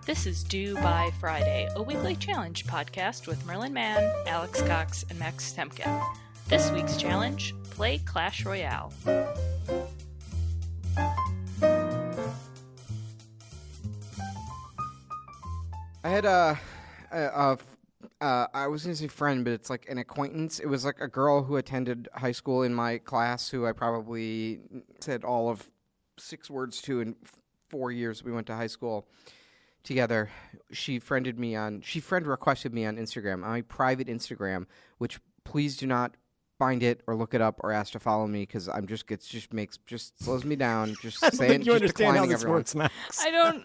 This is Due by Friday, a weekly challenge podcast with Merlin Mann, Alex Cox, and Max Temkin. This week's challenge, play Clash Royale. I had I was going to say friend, but it's like an acquaintance. It was like a girl who attended high school in my class who I probably said all of 6 words to in 4 years we went to high school together. She friend requested me on Instagram, on my private Instagram, which please do not find it or look it up or ask to follow me because I'm just slows me down. Just I don't saying, think you just understand how declining this everyone. works, Max. I don't...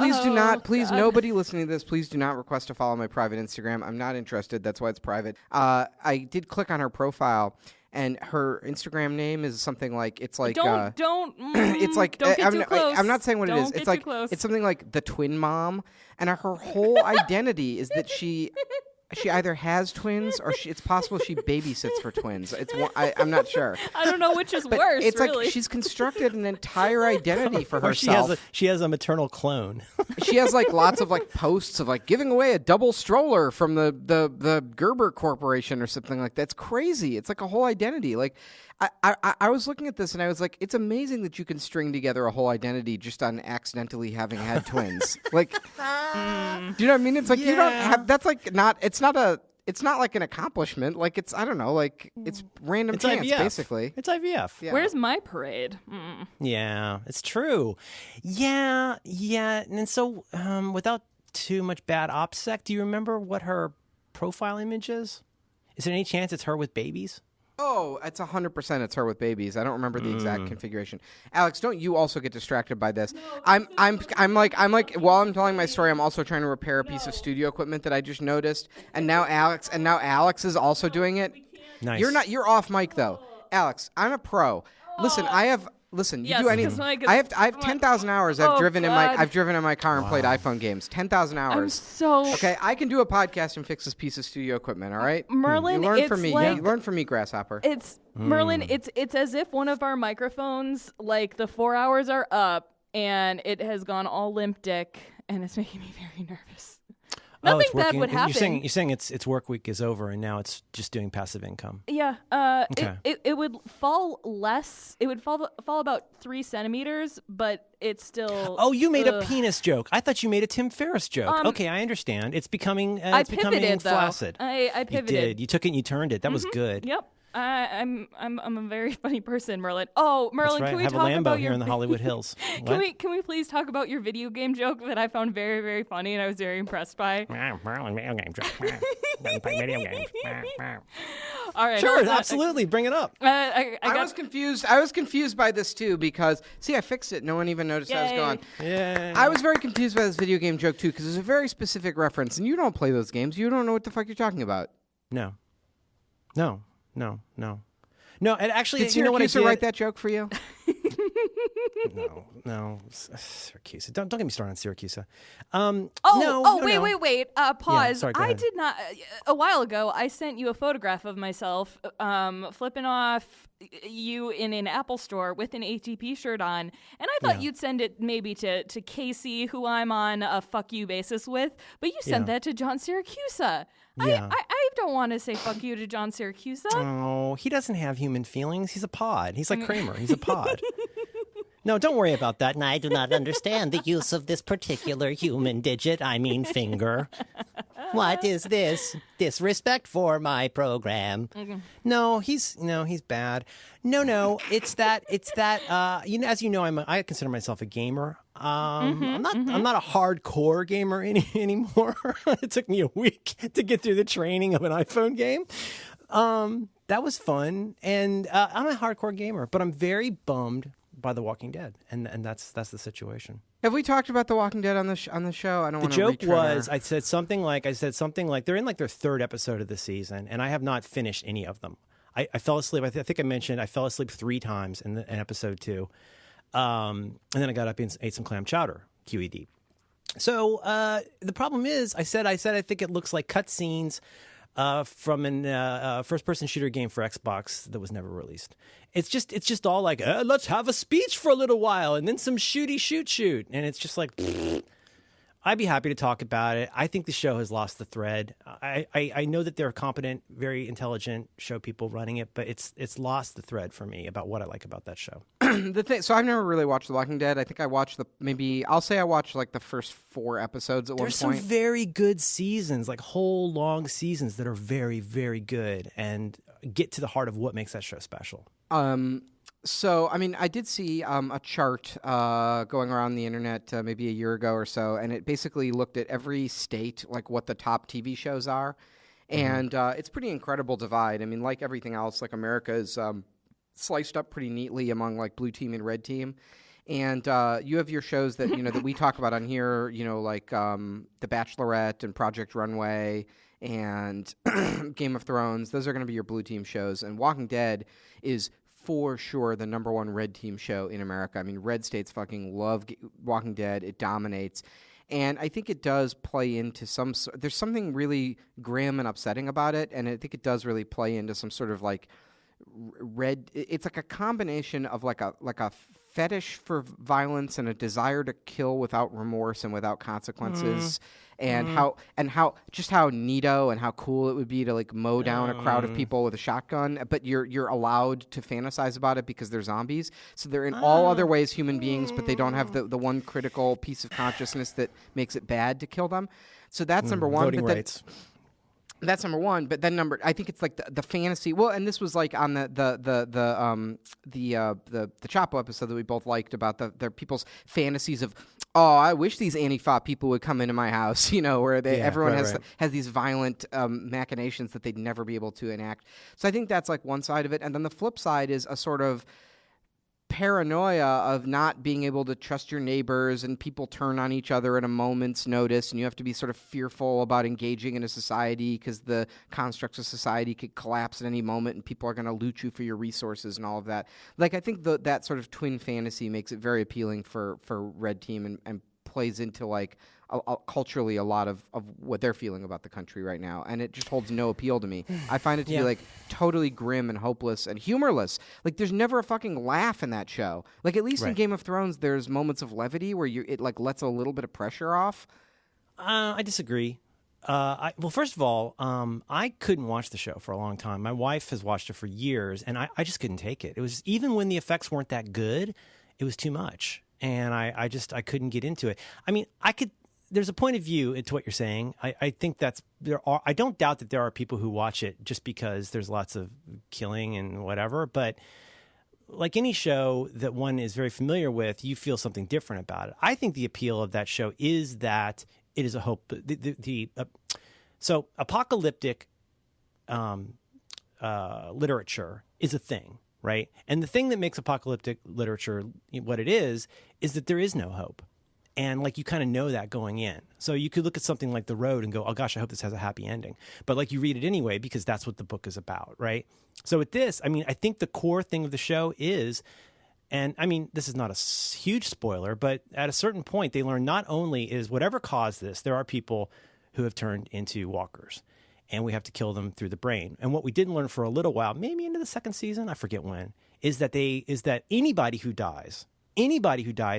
Please do not. Please, God. nobody listening to this, please do not request to follow my private Instagram. I'm not interested. That's why it's private. I did click on her profile, and her Instagram name is something like it's like it's like don't get I'm, too close. I'm not saying what it is. Don't It's get like too close. it's something like the twin mom, and her whole identity is that she either has twins or it's possible she babysits for twins. I'm not sure. I don't know which is But worse, it's really. like she's constructed an entire identity for Or herself. she has a maternal clone. She has like lots of like posts of like giving away a double stroller from the Gerber Corporation or something like that. It's crazy. It's like a whole identity. Like I was looking at this and I was like, it's amazing that you can string together a whole identity just on accidentally having had twins. Like, do you know what I mean? It's like you don't have. That's like not. It's not like an accomplishment. Like it's I don't know. Like it's random chance IVF. basically. It's IVF. Yeah. Where's my parade? Yeah, it's true. Yeah. And so, without too much bad OPSEC, do you remember what her profile image is? Is there any chance it's her with babies? Oh, it's 100%. It's her with babies. I don't remember the exact configuration. Alex, don't you also get distracted by this? I'm like while I'm telling my story, I'm also trying to repair a piece of studio equipment that I just noticed, and now Alex is also doing it. Nice. You're off mic though, Alex. I'm a pro. Listen, you Yes, do anything. because I have 10,000 hours. I've driven in my car and played Wow. iPhone games. 10,000 hours. I'm so... Okay, I can do a podcast and fix this piece of studio equipment. All right, Merlin, you learn it's from me. like... You learn from me, Grasshopper. It's Merlin. It's as if one of our microphones, like the 4 hours are up, and it has gone all limp dick, and it's making me very nervous. Nothing it's bad working. would happen. You're saying its work week is over and now it's just doing passive income. Yeah. Okay. It would fall less. It would fall about 3 centimeters, but it's still. Oh, you made a penis joke. I thought you made a Tim Ferriss joke. Okay, I understand. It's becoming I it's becoming pivoted, though. flaccid. I pivoted. You did. You took it and you turned it. That was good. Yep. I'm a very funny person, Merlin. Oh, Merlin, That's right. can we Have a talk Lambo about here your in the Hollywood Hills. Can we please talk about your video game joke that I found very, very funny and I was very impressed by? Video games. All right. Sure, absolutely. Bring it up. I was confused. I was confused by this too because I fixed it. No one even noticed I was Yay. gone. Yeah. I was very confused by this video game joke too because it's a very specific reference, and you don't play those games. You don't know what the fuck you're talking about. No. No, and actually, Did you know what I Syracuse did? write that joke for you? No, Syracuse. Don't get me started on Syracuse. Wait. Pause. sorry, go I ahead. did not. A while ago, I sent you a photograph of myself flipping off you in an Apple store with an ATP shirt on, and I thought you'd send it maybe to Casey, who I'm on a fuck you basis with, but you sent that to John Syracuse. Yeah. I don't want to say fuck you to John Syracuse. Oh, he doesn't have human feelings. He's a pod. He's like Kramer. He's a pod. No, don't worry about that. I do not understand the use of this particular human digit, I mean finger. What is this? Disrespect for my program. No, he's bad. No, it's that as you know, I consider myself a gamer. I'm not a hardcore gamer anymore. It took me a week to get through the training of an iPhone game. That was fun, and I'm a hardcore gamer, but I'm very bummed by The Walking Dead, and that's the situation. Have we talked about The Walking Dead on the show? I don't The want to. joke was I said something like they're in like their 3rd episode of the season, and I have not finished any of them. I fell asleep. I think I mentioned I fell asleep 3 times in episode 2, and then I got up and ate some clam chowder. QED. So the problem is, I said I think it looks like cutscenes from an first-person shooter game for Xbox that was never released. It's just all like, let's have a speech for a little while, and then some shooty shoot, and it's just like, I'd be happy to talk about it. I think the show has lost the thread. I know that there are competent, very intelligent show people running it, but it's lost the thread for me about what I like about that show. So I've never really watched The Walking Dead. I think I watched I watched like the first 4 episodes at one point. There's some very good seasons, like whole long seasons that are very, very good and get to the heart of what makes that show special. So, I mean, I did see a chart going around the internet maybe a year ago or so, and it basically looked at every state, like what the top TV shows are, and it's pretty incredible divide. I mean, like everything else, like America is sliced up pretty neatly among like blue team and red team, and you have your shows that that we talk about on here, like The Bachelorette and Project Runway and Game of Thrones. Those are going to be your blue team shows, and Walking Dead is for sure the number 1 red team show in America. I mean, red states fucking love Walking Dead. It dominates. And I think it does play into there's something really grim and upsetting about it, and I think it does really play into some sort of like red. It's like a combination of like a fetish for violence and a desire to kill without remorse and without consequences. And how neato and how cool it would be to like mow down a crowd of people with a shotgun, but you're allowed to fantasize about it because they're zombies. So they're in all other ways human beings, but they don't have the one critical piece of consciousness that makes it bad to kill them. So that's number one. Voting rights. That's number one, but then I think it's like the fantasy. Well, and this was like on the Chapo episode that we both liked about the people's fantasies of, I wish these Antifa people would come into my house, where everyone has these violent machinations that they'd never be able to enact. So I think that's like one side of it, and then the flip side is a sort of paranoia of not being able to trust your neighbors, and people turn on each other at a moment's notice, and you have to be sort of fearful about engaging in a society because the constructs of society could collapse at any moment and people are going to loot you for your resources and all of that. Like, I think that sort of twin fantasy makes it very appealing for Red Team and plays into like culturally a lot of what they're feeling about the country right now, and it just holds no appeal to me. I find it to be like totally grim and hopeless and humorless. Like, there's never a fucking laugh in that show. Like, at least in Game of Thrones there's moments of levity where it like lets a little bit of pressure off. I disagree. Well, first of all, I couldn't watch the show for a long time. My wife has watched it for years, and I just couldn't take it. It was, even when the effects weren't that good, it was too much, and I couldn't get into it. I mean, there's a point of view into what you're saying. I think I don't doubt that there are people who watch it just because there's lots of killing and whatever, but like any show that one is very familiar with, you feel something different about it. I think the appeal of that show is that it is a hope. So apocalyptic literature is a thing, right? And the thing that makes apocalyptic literature what it is that there is no hope. And like, you kind of know that going in. So you could look at something like The Road and go, oh gosh, I hope this has a happy ending. But like, you read it anyway because that's what the book is about, right? So with this, I mean, I think the core thing of the show is, and I mean, this is not a huge spoiler, but at a certain point they learn not only is whatever caused this, there are people who have turned into walkers, and we have to kill them through the brain. And what we didn't learn for a little while, maybe into the second season, I forget when, is that anybody who dies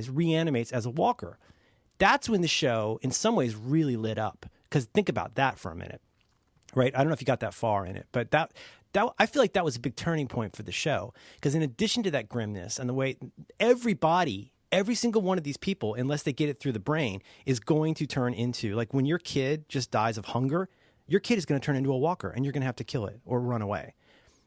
reanimates as a walker. That's when the show, in some ways, really lit up. Because think about that for a minute, right? I don't know if you got that far in it, but that I feel like that was a big turning point for the show. Because in addition to that grimness and the way every single one of these people, unless they get it through the brain, is going to turn into, like, when your kid just dies of hunger, your kid is going to turn into a walker, and you're going to have to kill it or run away.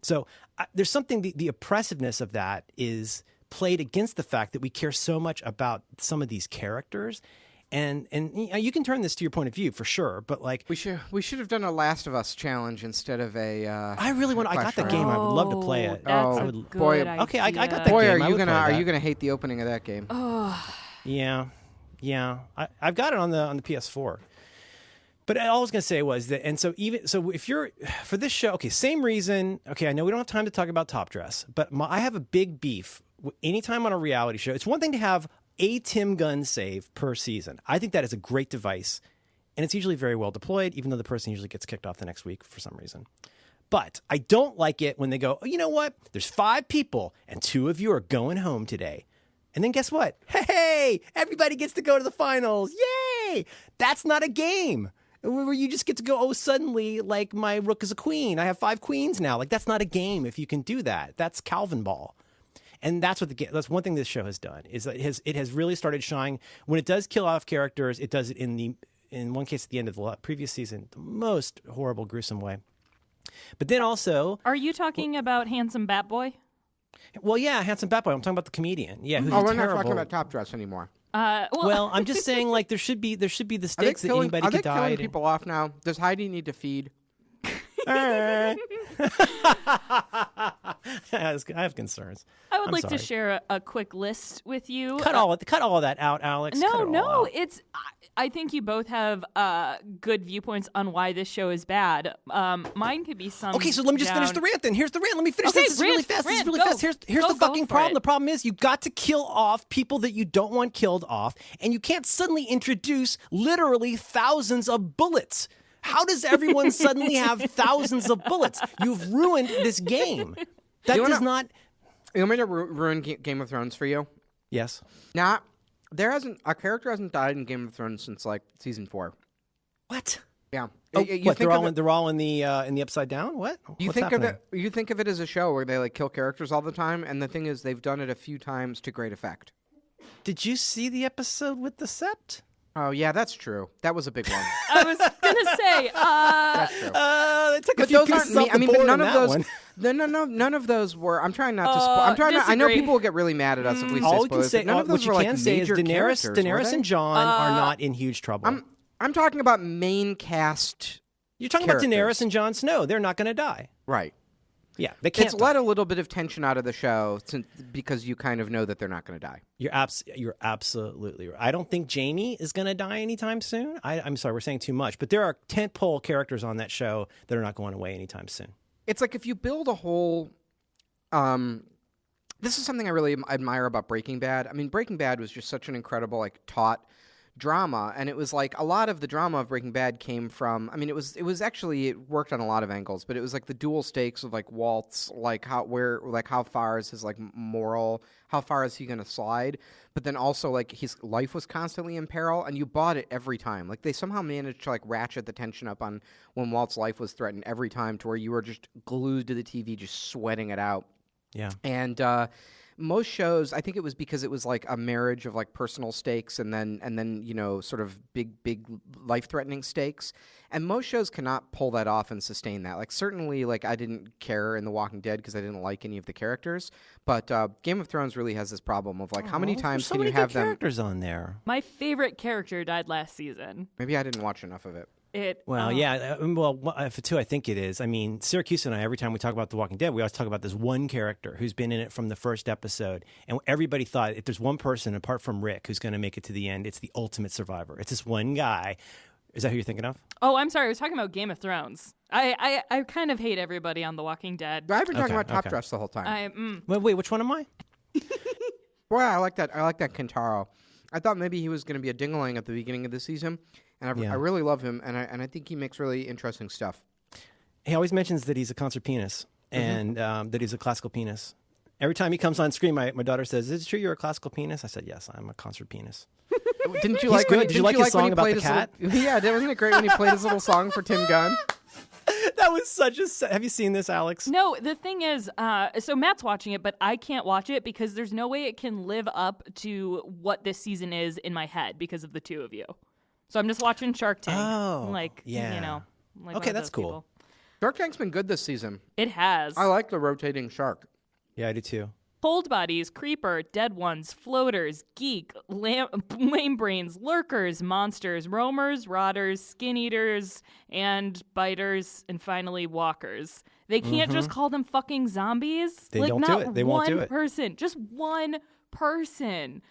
So there's something, the oppressiveness of that is played against the fact that we care so much about some of these characters, and you can turn this to your point of view for sure, but like, we should have done a Last of Us challenge instead of a I really want. I got the game. I would love to play it. That's a good idea. Okay, I got that boy, game. Are you gonna hate the opening of that game? Yeah. I've got it on the PS4. But all I was going to say was that, and so if you're, for this show, okay, same reason, okay, I know we don't have time to talk about Top Dress, but I have a big beef. Anytime on a reality show, it's one thing to have a Tim Gunn save per season. I think that is a great device, and it's usually very well deployed, even though the person usually gets kicked off the next week for some reason. But I don't like it when they go, oh, you know what? There's 5 people, and 2 of you are going home today. And then guess what? Hey, everybody gets to go to the finals. Yay! okay. That's not a game where you just get to go, oh, suddenly, like, my rook is a queen. I have 5 queens now. Like, that's not a game if you can do that. That's Calvin Ball. And that's what that's one thing this show has done, is that it has really started shining. When it does kill off characters, it does it in one case at the end of the previous season, the most horrible, gruesome way. But then also... Are you talking about Handsome Bat Boy? Well, yeah, Handsome Bat Boy. I'm talking about the comedian. Yeah, who's we're terrible... not talking about Top Dress anymore. Well, I'm just saying, like, there should be the stakes that anybody could die. Are they killing people off now? Does Heidi need to feed? I have concerns. I would like to share a quick list with you. Cut all of that out, Alex. No, it's. I think you both have good viewpoints on why this show is bad. Mine could be some. Okay, so let me just finish the rant. Then here's the rant. Let me finish okay, this. This is really fast. This is really fast. Here's the fucking problem. The problem is you got to kill off people that you don't want killed off, and you can't suddenly introduce literally thousands of bullets. How does everyone suddenly have thousands of bullets? You've ruined this game. That does not... You want me to ruin Game of Thrones for you? Yes. A character hasn't died in Game of Thrones since, like, season 4. What? Yeah. Oh, what? They're all in the Upside Down? What? You think of it as a show where they, like, kill characters all the time, and the thing is they've done it a few times to great effect. Did you see the episode with the Sept? Oh, yeah, that's true. That was a big one. I was going to say. That's true. It took but a few those pieces aren't me. off the board none in of that those. one. No, none of those were. I'm trying not to spoil. I know people will get really mad at us if we say All spoilers. you can say, what you can say is Daenerys and Jon are not in huge trouble. I'm talking about main cast. You're talking about Daenerys and Jon Snow. They're not going to die. Right. Yeah, they can't. It's let a little bit of tension out of the show because you kind of know that they're not going to die. You're absolutely right. I don't think Jaime is going to die anytime soon. I'm sorry, we're saying too much, but there are tentpole characters on that show that are not going away anytime soon. It's like if you build a whole. This is something I really admire about Breaking Bad. I mean, Breaking Bad was just such an incredible, like, taut drama, and it was like a lot of the drama of Breaking Bad came from, I mean, it was actually, it worked on a lot of angles, but it was like the dual stakes of, like, Walt's, like, how far is his, like, moral, how far is he going to slide, but then also, like, his life was constantly in peril, and you bought it every time. Like, they somehow managed to, like, ratchet the tension up on when Walt's life was threatened every time to where you were just glued to the TV just sweating it out. Yeah. And most shows, I think it was because it was like a marriage of, like, personal stakes and then you know, sort of big life-threatening stakes. And most shows cannot pull that off and sustain that. Like, certainly, like, I didn't care in The Walking Dead because I didn't like any of the characters. But Game of Thrones really has this problem of, like, how many times can you have them? Characters on there. My favorite character died last season. Maybe I didn't watch enough of it. Yeah. For 2, I think it is. I mean, Syracuse and I, every time we talk about The Walking Dead, we always talk about this one character who's been in it from the first episode. And everybody thought if there's one person, apart from Rick, who's going to make it to the end, it's the ultimate survivor. It's this one guy. Is that who you're thinking of? Oh, I'm sorry. I was talking about Game of Thrones. I kind of hate everybody on The Walking Dead. I've been talking about Top Dress the whole time. Wait, which one am I? Boy, I like that Kentaro. I thought maybe he was going to be a ding-a-ling at the beginning of the season. And I really love him, and I think he makes really interesting stuff. He always mentions that he's a concert penis and that he's a classical penis. Every time he comes on screen, my daughter says, "Is it true you're a classical penis?" I said, "Yes, I'm a concert penis." Didn't you He's like? good. Did you like his song about the cat? Yeah, wasn't it great when he played his little song for Tim Gunn? That was such a... Have you seen this, Alex? No, the thing is, so Matt's watching it, but I can't watch it because there's no way it can live up to what this season is in my head because of the two of you. So I'm just watching Shark Tank. Oh, you know. Like okay, that's cool. People. Shark Tank's been good this season. It has. I like the rotating shark. Yeah, I do too. Cold Bodies, Creeper, Dead Ones, Floaters, Geek, Lame Brains, Lurkers, Monsters, Roamers, Rotters, Skin Eaters, and Biters, and finally Walkers. They can't just call them fucking zombies. They don't do it. They won't do it. Person, just one person.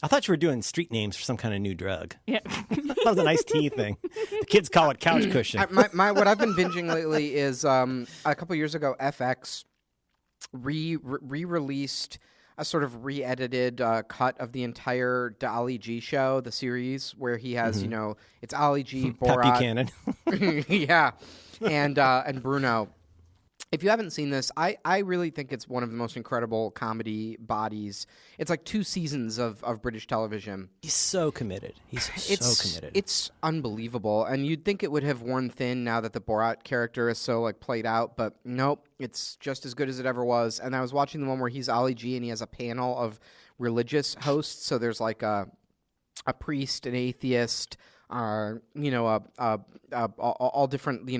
I thought you were doing street names for some kind of new drug. Yeah. That was an iced tea thing. The kids call it couch cushion. What I've been binging lately is a couple years ago, FX re-released a sort of re-edited cut of the entire Ali G show, the series, where he has, you know, it's Ali G, Borat. Pat Buchanan. Yeah. And Bruno. if you haven't seen this, I really think it's one of the most incredible comedy bodies. It's like 2 seasons of British television. He's so committed. So committed. It's unbelievable. And you'd think it would have worn thin now that the Borat character is so like played out, but nope, it's just as good as it ever was. And I was watching the one where he's Ali G and he has a panel of religious hosts. So there's like a priest, an atheist, all different,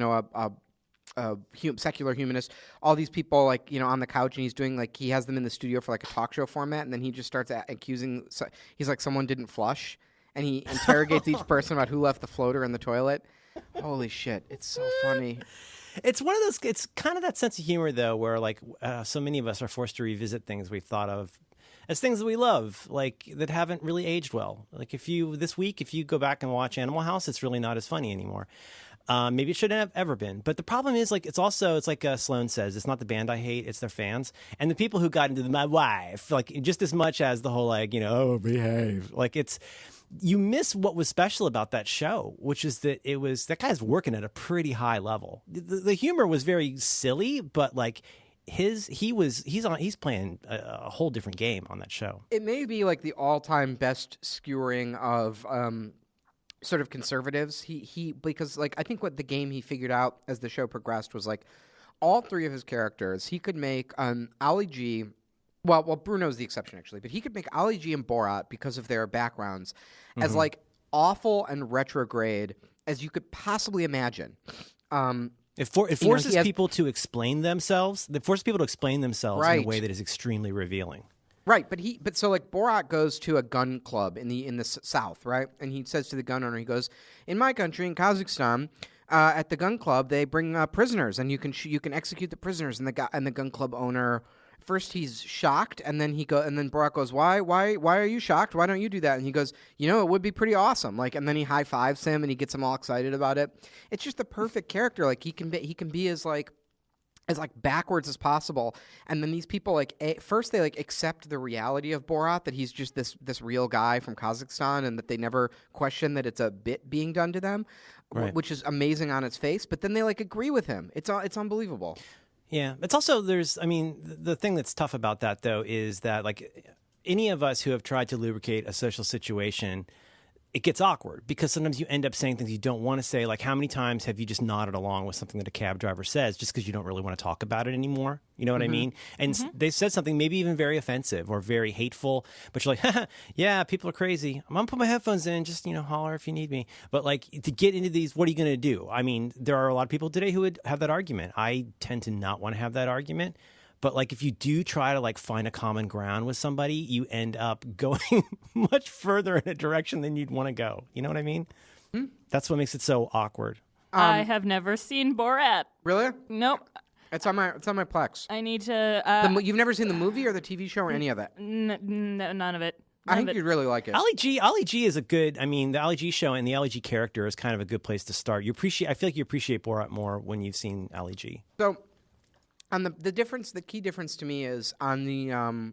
secular humanist, all these people like, on the couch, and he's doing like, he has them in the studio for like a talk show format, and then he just starts accusing, he's like, someone didn't flush, and he interrogates each person about who left the floater in the toilet. Holy shit, it's so funny. It's one of those, it's kind of that sense of humor though, where like so many of us are forced to revisit things we've thought of as things that we love, like that haven't really aged well. Like if you go back and watch Animal House, it's really not as funny anymore. Maybe it shouldn't have ever been. But the problem is, like, it's like Sloan says, it's not the band I hate, it's their fans. And the people who got into my wife, like, just as much as the whole, like, oh, behave. Like, you miss what was special about that show, which is that that guy's working at a pretty high level. The humor was very silly, but, like, he's playing a whole different game on that show. It may be, like, the all-time best skewering of, sort of conservatives. He because like I think what the game he figured out as the show progressed was like all 3 of his characters he could make Ali G, well Bruno's the exception actually, but he could make Ali G and Borat because of their backgrounds as like awful and retrograde as you could possibly imagine. It forces people to explain themselves. It forces people to explain themselves in a way that is extremely revealing. Right, but so like Borat goes to a gun club in the South, right? And he says to the gun owner, he goes, "In my country, in Kazakhstan, at the gun club, they bring prisoners, and you can execute the prisoners." And the gun club owner, first he's shocked, and then Borat goes, "Why are you shocked? Why don't you do that?" And he goes, "It would be pretty awesome." Like, and then he high fives him, and he gets him all excited about it. It's just the perfect character. Like he can be as backwards as possible, and then these people first they accept the reality of Borat, that he's just this real guy from Kazakhstan, and that they never question that it's a bit being done to them, which is amazing on its face. But then they agree with him. It's unbelievable. Yeah, it's also the thing that's tough about that though is that like any of us who have tried to lubricate a social situation, it gets awkward because sometimes you end up saying things you don't want to say. Like, how many times have you just nodded along with something that a cab driver says just because you don't really want to talk about it anymore? You know what I mean? And they said something maybe even very offensive or very hateful, but you're like, yeah, people are crazy. I'm going to put my headphones in, just, holler if you need me. But like to get into these, what are you going to do? I mean, there are a lot of people today who would have that argument. I tend to not want to have that argument. But like if you do try to find a common ground with somebody, you end up going much further in a direction than you'd want to go. You know what I mean? That's what makes it so awkward. I have never seen Borat. Really? Nope. It's on my Plex. I need to. You've never seen the movie or the TV show or any of it? None of it. I think you'd really like it. Ali G is a good. The Ali G show and the Ali G character is kind of a good place to start. I feel like you appreciate Borat more when you've seen Ali G. So. And the key difference to me is on the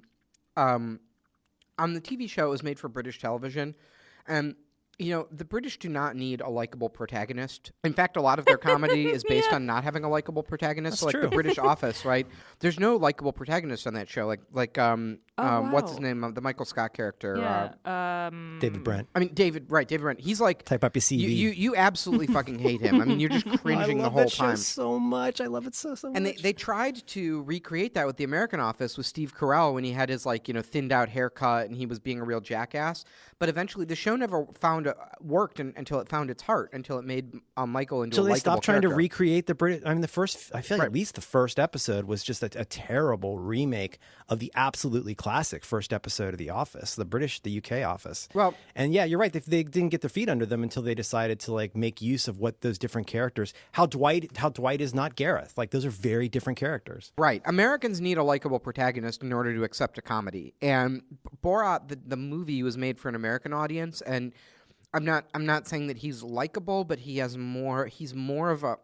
TV show, it was made for British television, and the British do not need a likable protagonist. In fact, a lot of their comedy is based on not having a likable protaginist. That's so, true. The British Office, right? There's no likable protagonist on that show. Wow. What's his name? The Michael Scott character. Yeah. David Brent. David Brent. He's like type up your CV. You absolutely fucking hate him. I mean, you're just cringing the whole time. I love that show so much. I love it so much. And they tried to recreate that with the American Office with Steve Carell when he had his thinned out haircut and he was being a real jackass. But eventually, the show never worked until it found its heart, until it made Michael into a likable character. So they stopped trying to recreate the British. I mean, I feel like at least the first episode was just a terrible remake of the absolutely classic first episode of The Office, the UK Office. Well, and yeah, you're right. They didn't get their feet under them until they decided to make use of what those different characters. How Dwight is not Gareth. Those are very different characters. Right. Americans need a likable protagonist in order to accept a comedy. And Borat, the movie, was made for an American audience, and I'm not saying that he's likable, but he's more of a,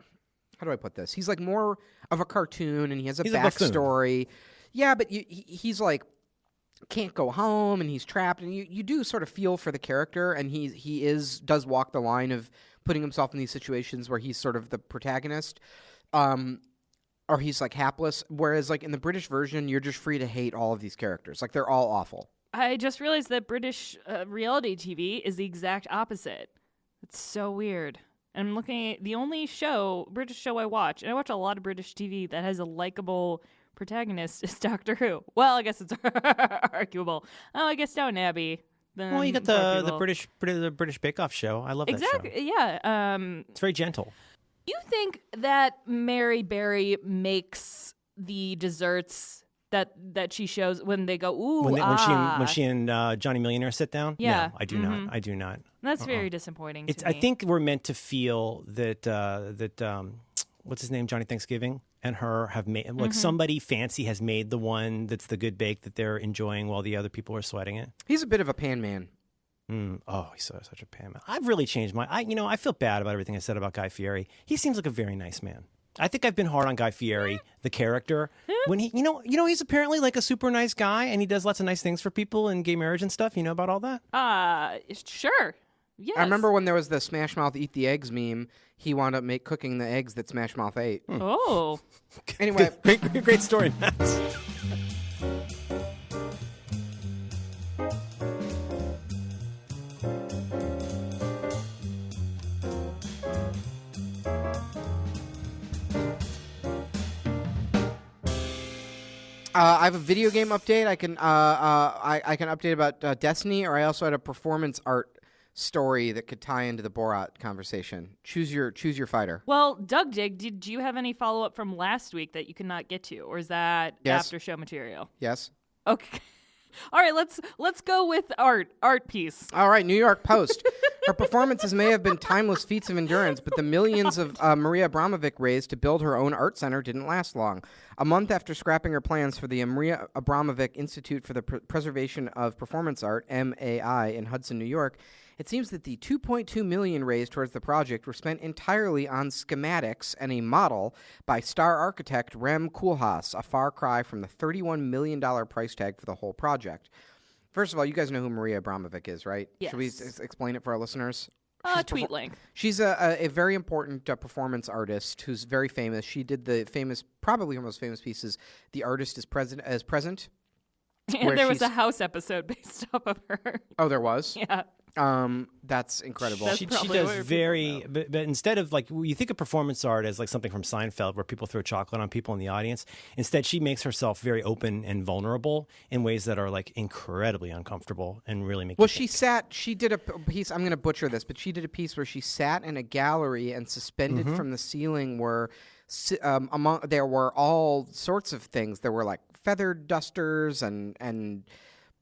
how do I put this? He's more of a cartoon, and he has a backstory. Yeah, but he's can't go home, and he's trapped, and you do sort of feel for the character, and he does walk the line of putting himself in these situations where he's sort of the protagonist. or he's like hapless. Whereas like in the British version, you're just free to hate all of these characters. Like they're all awful. I just realized that British reality TV is the exact opposite. It's so weird. And I'm looking at the only British show I watch, and I watch a lot of British TV that has a likable protagonist, is Doctor Who. Well, I guess it's arguable. Oh, I guess Downton Abbey. Well, you got the British Bake Off show. I love that show. Exactly. Yeah. It's very gentle. You think that Mary Berry makes the desserts that she shows when they go when she and Johnny Millionaire sit down? Yeah. No, I do not. I do not. That's very disappointing. To I me. think we're meant to feel that what's his name, Johnny Thanksgiving, and her have made like somebody fancy has made the one that's the good bake that they're enjoying while the other people are sweating it. He's a bit of a pan man. Oh, he's such a pan man. I've really changed I feel bad about everything I said about Guy Fieri. He seems like a very nice man. I think I've been hard on Guy Fieri, the character. When he, he's apparently like a super nice guy, and he does lots of nice things for people in gay marriage and stuff. You know about all that? Sure. Yes. I remember when there was the Smash Mouth eat the eggs meme. He wound up cooking the eggs that Smash Mouth ate. Oh. Anyway, great story, Max. I have a video game update. I can update about Destiny, or I also had a performance art story that could tie into the Borat conversation. Choose your fighter. Well, Doug Dig, did you have any follow up from last week that you could not get to, or is that after show material? Yes. Okay. All right, let's go with art piece. All right, New York Post. Her performances may have been timeless feats of endurance, but the millions of Maria Abramovic raised to build her own art center didn't last long. A month after scrapping her plans for the Maria Abramovic Institute for the Preservation of Performance Art, MAI, in Hudson, New York, it seems that the $2.2 million raised towards the project were spent entirely on schematics and a model by star architect Rem Koolhaas, a far cry from the $31 million price tag for the whole project. First of all, you guys know who Maria Abramovic is, right? Yes. Should we explain it for our listeners? Tweet link. She's a very important performance artist who's very famous. She did probably her most famous pieces, The Artist is Present. And there was a House episode based off of her. Oh, there was? Yeah. That's incredible. That's She probably does where very, but instead of like, you think of performance art as like something from Seinfeld where people throw chocolate on people in the audience. Instead, she makes herself very open and vulnerable in ways that are like incredibly uncomfortable and really make. Well, she did a piece. I'm going to butcher this, but she did a piece where she sat in a gallery and suspended from the ceiling were there were all sorts of things. There were like feathered dusters and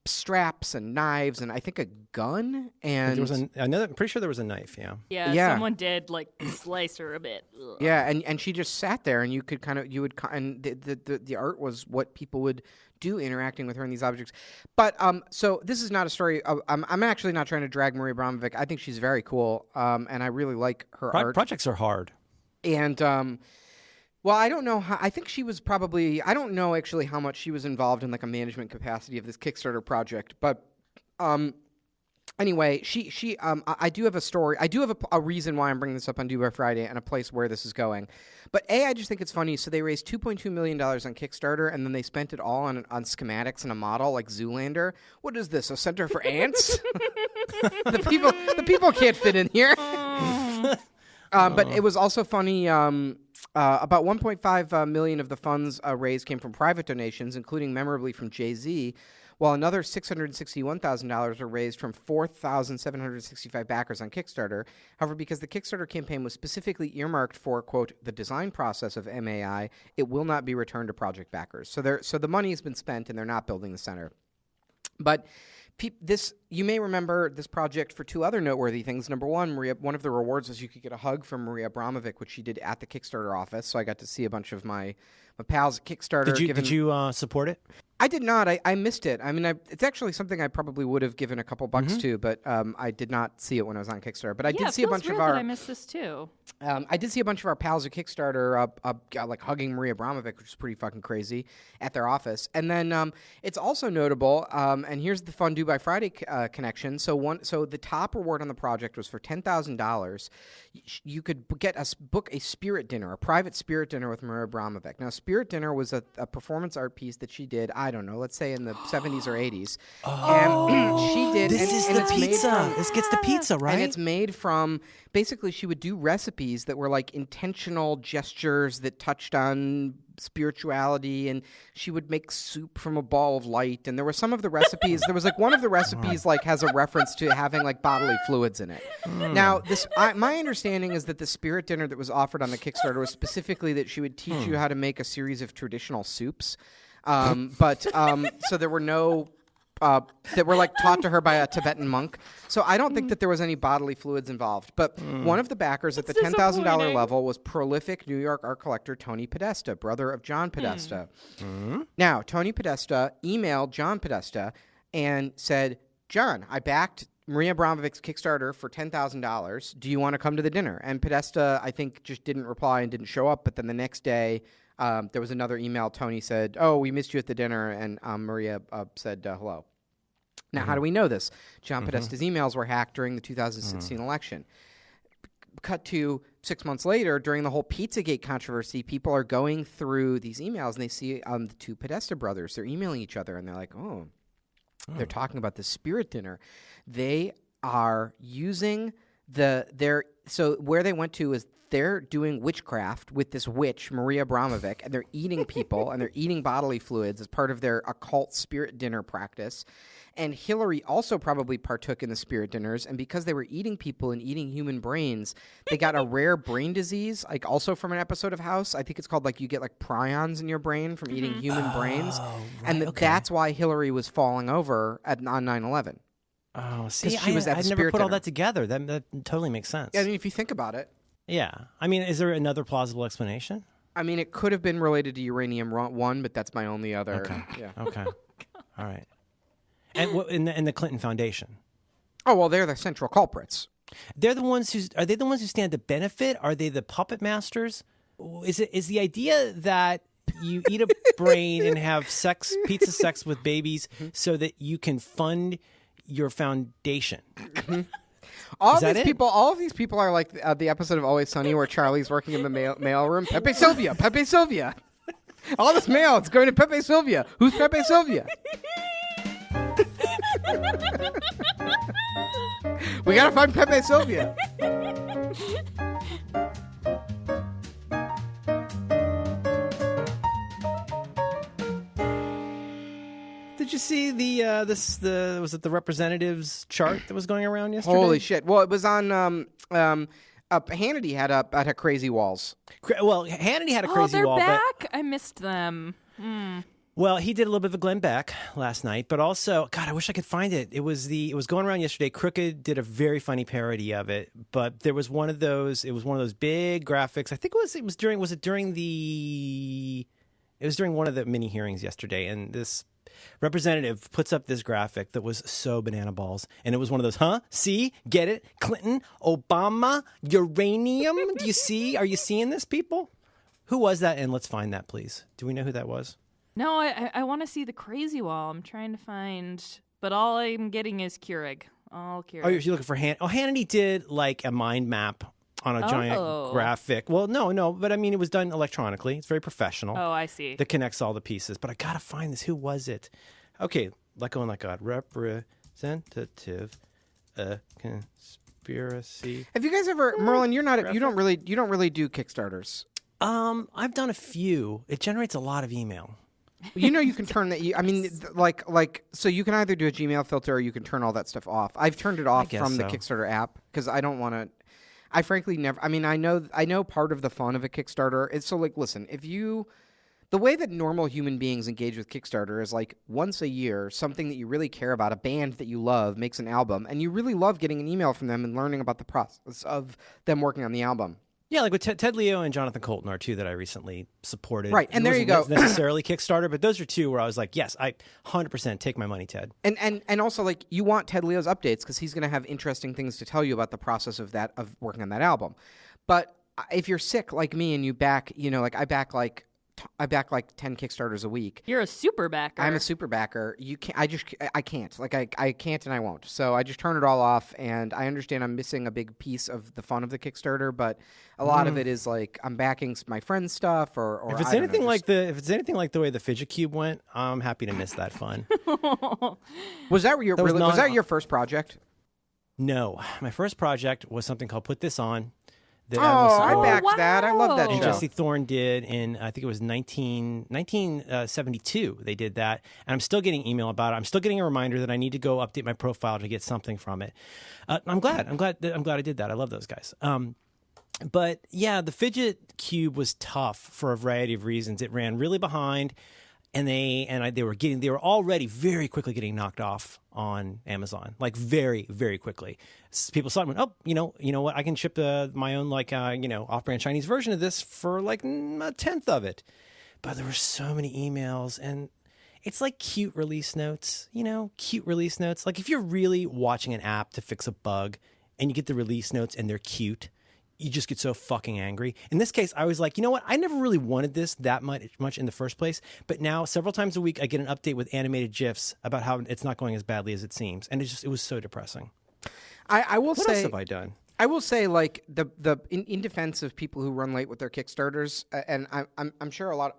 straps and knives and I think a gun, and there was I'm pretty sure there was a knife. Yeah. Someone did like slice her a bit. Ugh. Yeah, and she just sat there, and and the art was what people would do interacting with her in these objects. But so this is not a story. I'm actually not trying to drag Maria Abramovic. I think she's very cool, and I really like her art. Projects are hard, and well, I don't know how. I think she was probably. I don't know actually how much she was involved in like a management capacity of this Kickstarter project. But anyway, she. I do have a story. I do have a reason why I'm bringing this up on Do by Friday and a place where this is going. But I just think it's funny. So they raised $2.2 million on Kickstarter, and then they spent it all on schematics and a model like Zoolander. What is this? A center for ants? The people can't fit in here. But it was also funny. About 1.5 million of the funds raised came from private donations, including memorably from Jay-Z, while another $661,000 were raised from 4,765 backers on Kickstarter. However, because the Kickstarter campaign was specifically earmarked for, quote, the design process of MAI, it will not be returned to project backers. So the money has been spent, and they're not building the center. But you may remember this project for two other noteworthy things. Number one, one of the rewards was you could get a hug from Maria Abramovic, which she did at the Kickstarter office. So I got to see a bunch of my pals at Kickstarter. Did you support it? I did not. I missed it. I mean, it's actually something I probably would have given a couple bucks to, but I did not see it when I was on Kickstarter. But I did see a bunch of our. I missed this too. I did see a bunch of our pals at Kickstarter like hugging Maria Abramovic, which is pretty fucking crazy, at their office. And then it's also notable. And here's the fun Do by Friday connection. So the top reward on the project was for $10,000. You could book a spirit dinner, a private spirit dinner with Maria Abramovic. Now, spirit dinner was a performance art piece that she did. I don't know, let's say in the 70s or 80s. And she did. This is the pizza. This gets the pizza, right? And it's made from, basically, she would do recipes that were like intentional gestures that touched on spirituality, and she would make soup from a ball of light. And there were some of the recipes, there was like one of the recipes like has a reference to having like bodily fluids in it. Now, my understanding is that the spirit dinner that was offered on the Kickstarter was specifically that she would teach you how to make a series of traditional soups. So there were no that were like taught to her by a Tibetan monk. So I don't think that there was any bodily fluids involved. But one of the backers at the $10,000 level was prolific New York art collector Tony Podesta, brother of John Podesta. Now, Tony Podesta emailed John Podesta and said, John, I backed Maria Abramovic's Kickstarter for $10,000. Do you want to come to the dinner? And Podesta, I think, just didn't reply and didn't show up. But then the next day, there was another email. Tony said, oh, we missed you at the dinner. And Maria said hello. Now, how do we know this? John Podesta's emails were hacked during the 2016 election. Cut to 6 months later, during the whole Pizzagate controversy, people are going through these emails and they see the two Podesta brothers. They're emailing each other and they're like, they're talking about the spirit dinner. They are using so where they went to is they're doing witchcraft with this witch, Maria Abramovic, and they're eating people and they're eating bodily fluids as part of their occult spirit dinner practice. And Hillary also probably partook in the spirit dinners, and because they were eating people and eating human brains, they got a rare brain disease, like also from an episode of House. I think it's called like you get like prions in your brain from eating human brains. Right, and that's why Hillary was falling over on 9/11. Oh, see, she was at the I never spirit put all dinner. that together. That totally makes sense. I mean, if you think about it. Yeah. I mean, is there another plausible explanation? I mean, it could have been related to uranium-1, but that's my only other. Okay. Yeah. Okay. All right. And in the Clinton Foundation. Oh, well, they're the central culprits. Are they the ones who stand to benefit? Are they the puppet masters? Is the idea that you eat a brain and have pizza sex with babies so that you can fund your foundation? All of these people are like the episode of Always Sunny where Charlie's working in the mail room. Pepe Sylvia. All this mail, it's going to Pepe Sylvia. Who's Pepe Sylvia? We gotta find Pepe Sylvia. Did you see the representatives chart that was going around yesterday? Holy shit! Well, it was on Hannity had a crazy walls. Well, Hannity had a crazy they're wall. back. I missed them. Well, he did a little bit of a Glenn Beck last night, but also, God, I wish I could find it. It was going around yesterday. Crooked did a very funny parody of it, but there was one of those. It was one of those big graphics. I think it was during one of the mini hearings yesterday, and this representative puts up this graphic that was so banana balls, and it was one of those, see, get it, Clinton, Obama, uranium. Do you see? Are you seeing this, people? Who was that? And let's find that, please. Do we know who that was? No, I want to see the crazy wall. I'm trying to find, but all I'm getting is Keurig. All Keurig. Oh, you're looking for Hannity did like a mind map on a giant graphic. Well, no, but I mean, it was done electronically. It's very professional. Oh, I see. That connects all the pieces. But I gotta find this. Who was it? Okay, let go and let God. Representative conspiracy. Have you guys ever, Merlin? You don't really do Kickstarters. I've done a few. It generates a lot of email. You know, you can turn that. I mean, so you can either do a Gmail filter or you can turn all that stuff off. I've turned it off from the Kickstarter app because I don't want to. I frankly never. I mean, I know part of the fun of a Kickstarter is so like, listen, the way that normal human beings engage with Kickstarter is like once a year, something that you really care about, a band that you love makes an album, and you really love getting an email from them and learning about the process of them working on the album. Yeah, like with Ted Leo and Jonathan Colton are two that I recently supported. Right, and It there you go. wasn't necessarily Kickstarter, but those are two where I was like, yes, I 100% take my money, Ted. And also, like, you want Ted Leo's updates because he's going to have interesting things to tell you about the process of working on that album. But if you're sick like me and you back, like I back like 10 Kickstarters a week. You're a super backer. I'm a super backer. You can't. I can't. Like I can't and I won't. So I just turn it all off. And I understand I'm missing a big piece of the fun of the Kickstarter, but a lot of it is like I'm backing my friend's stuff. Or if it's anything like the way the Fidget Cube went, I'm happy to miss that fun. Was that your first project? No, my first project was something called Put This On. I backed that. I love that and show. Jesse Thorne did in, I think it was 1972. They did that. And I'm still getting email about it. I'm still getting a reminder that I need to go update my profile to get something from it. I'm glad I did that. I love those guys. But yeah, the Fidget Cube was tough for a variety of reasons. It ran really behind. And they were already very quickly getting knocked off on Amazon, like very, very quickly. People saw it and went, oh, you know what? I can ship my own off-brand Chinese version of this for like a tenth of it. But there were so many emails, and it's like cute release notes, cute release notes. Like if you're really watching an app to fix a bug and you get the release notes and they're cute, you just get so fucking angry. In this case, I was like, you know what? I never really wanted this that much in the first place. But now, several times a week, I get an update with animated GIFs about how it's not going as badly as it seems. And it was so depressing. I will say... What else have I done? I will say, like, in defense of people who run late with their Kickstarters, and I'm sure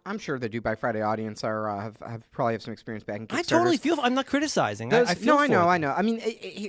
I'm sure the Due by Friday audience have probably have some experience back in Kickstarters. I totally feel. I'm not criticizing. I know. I mean,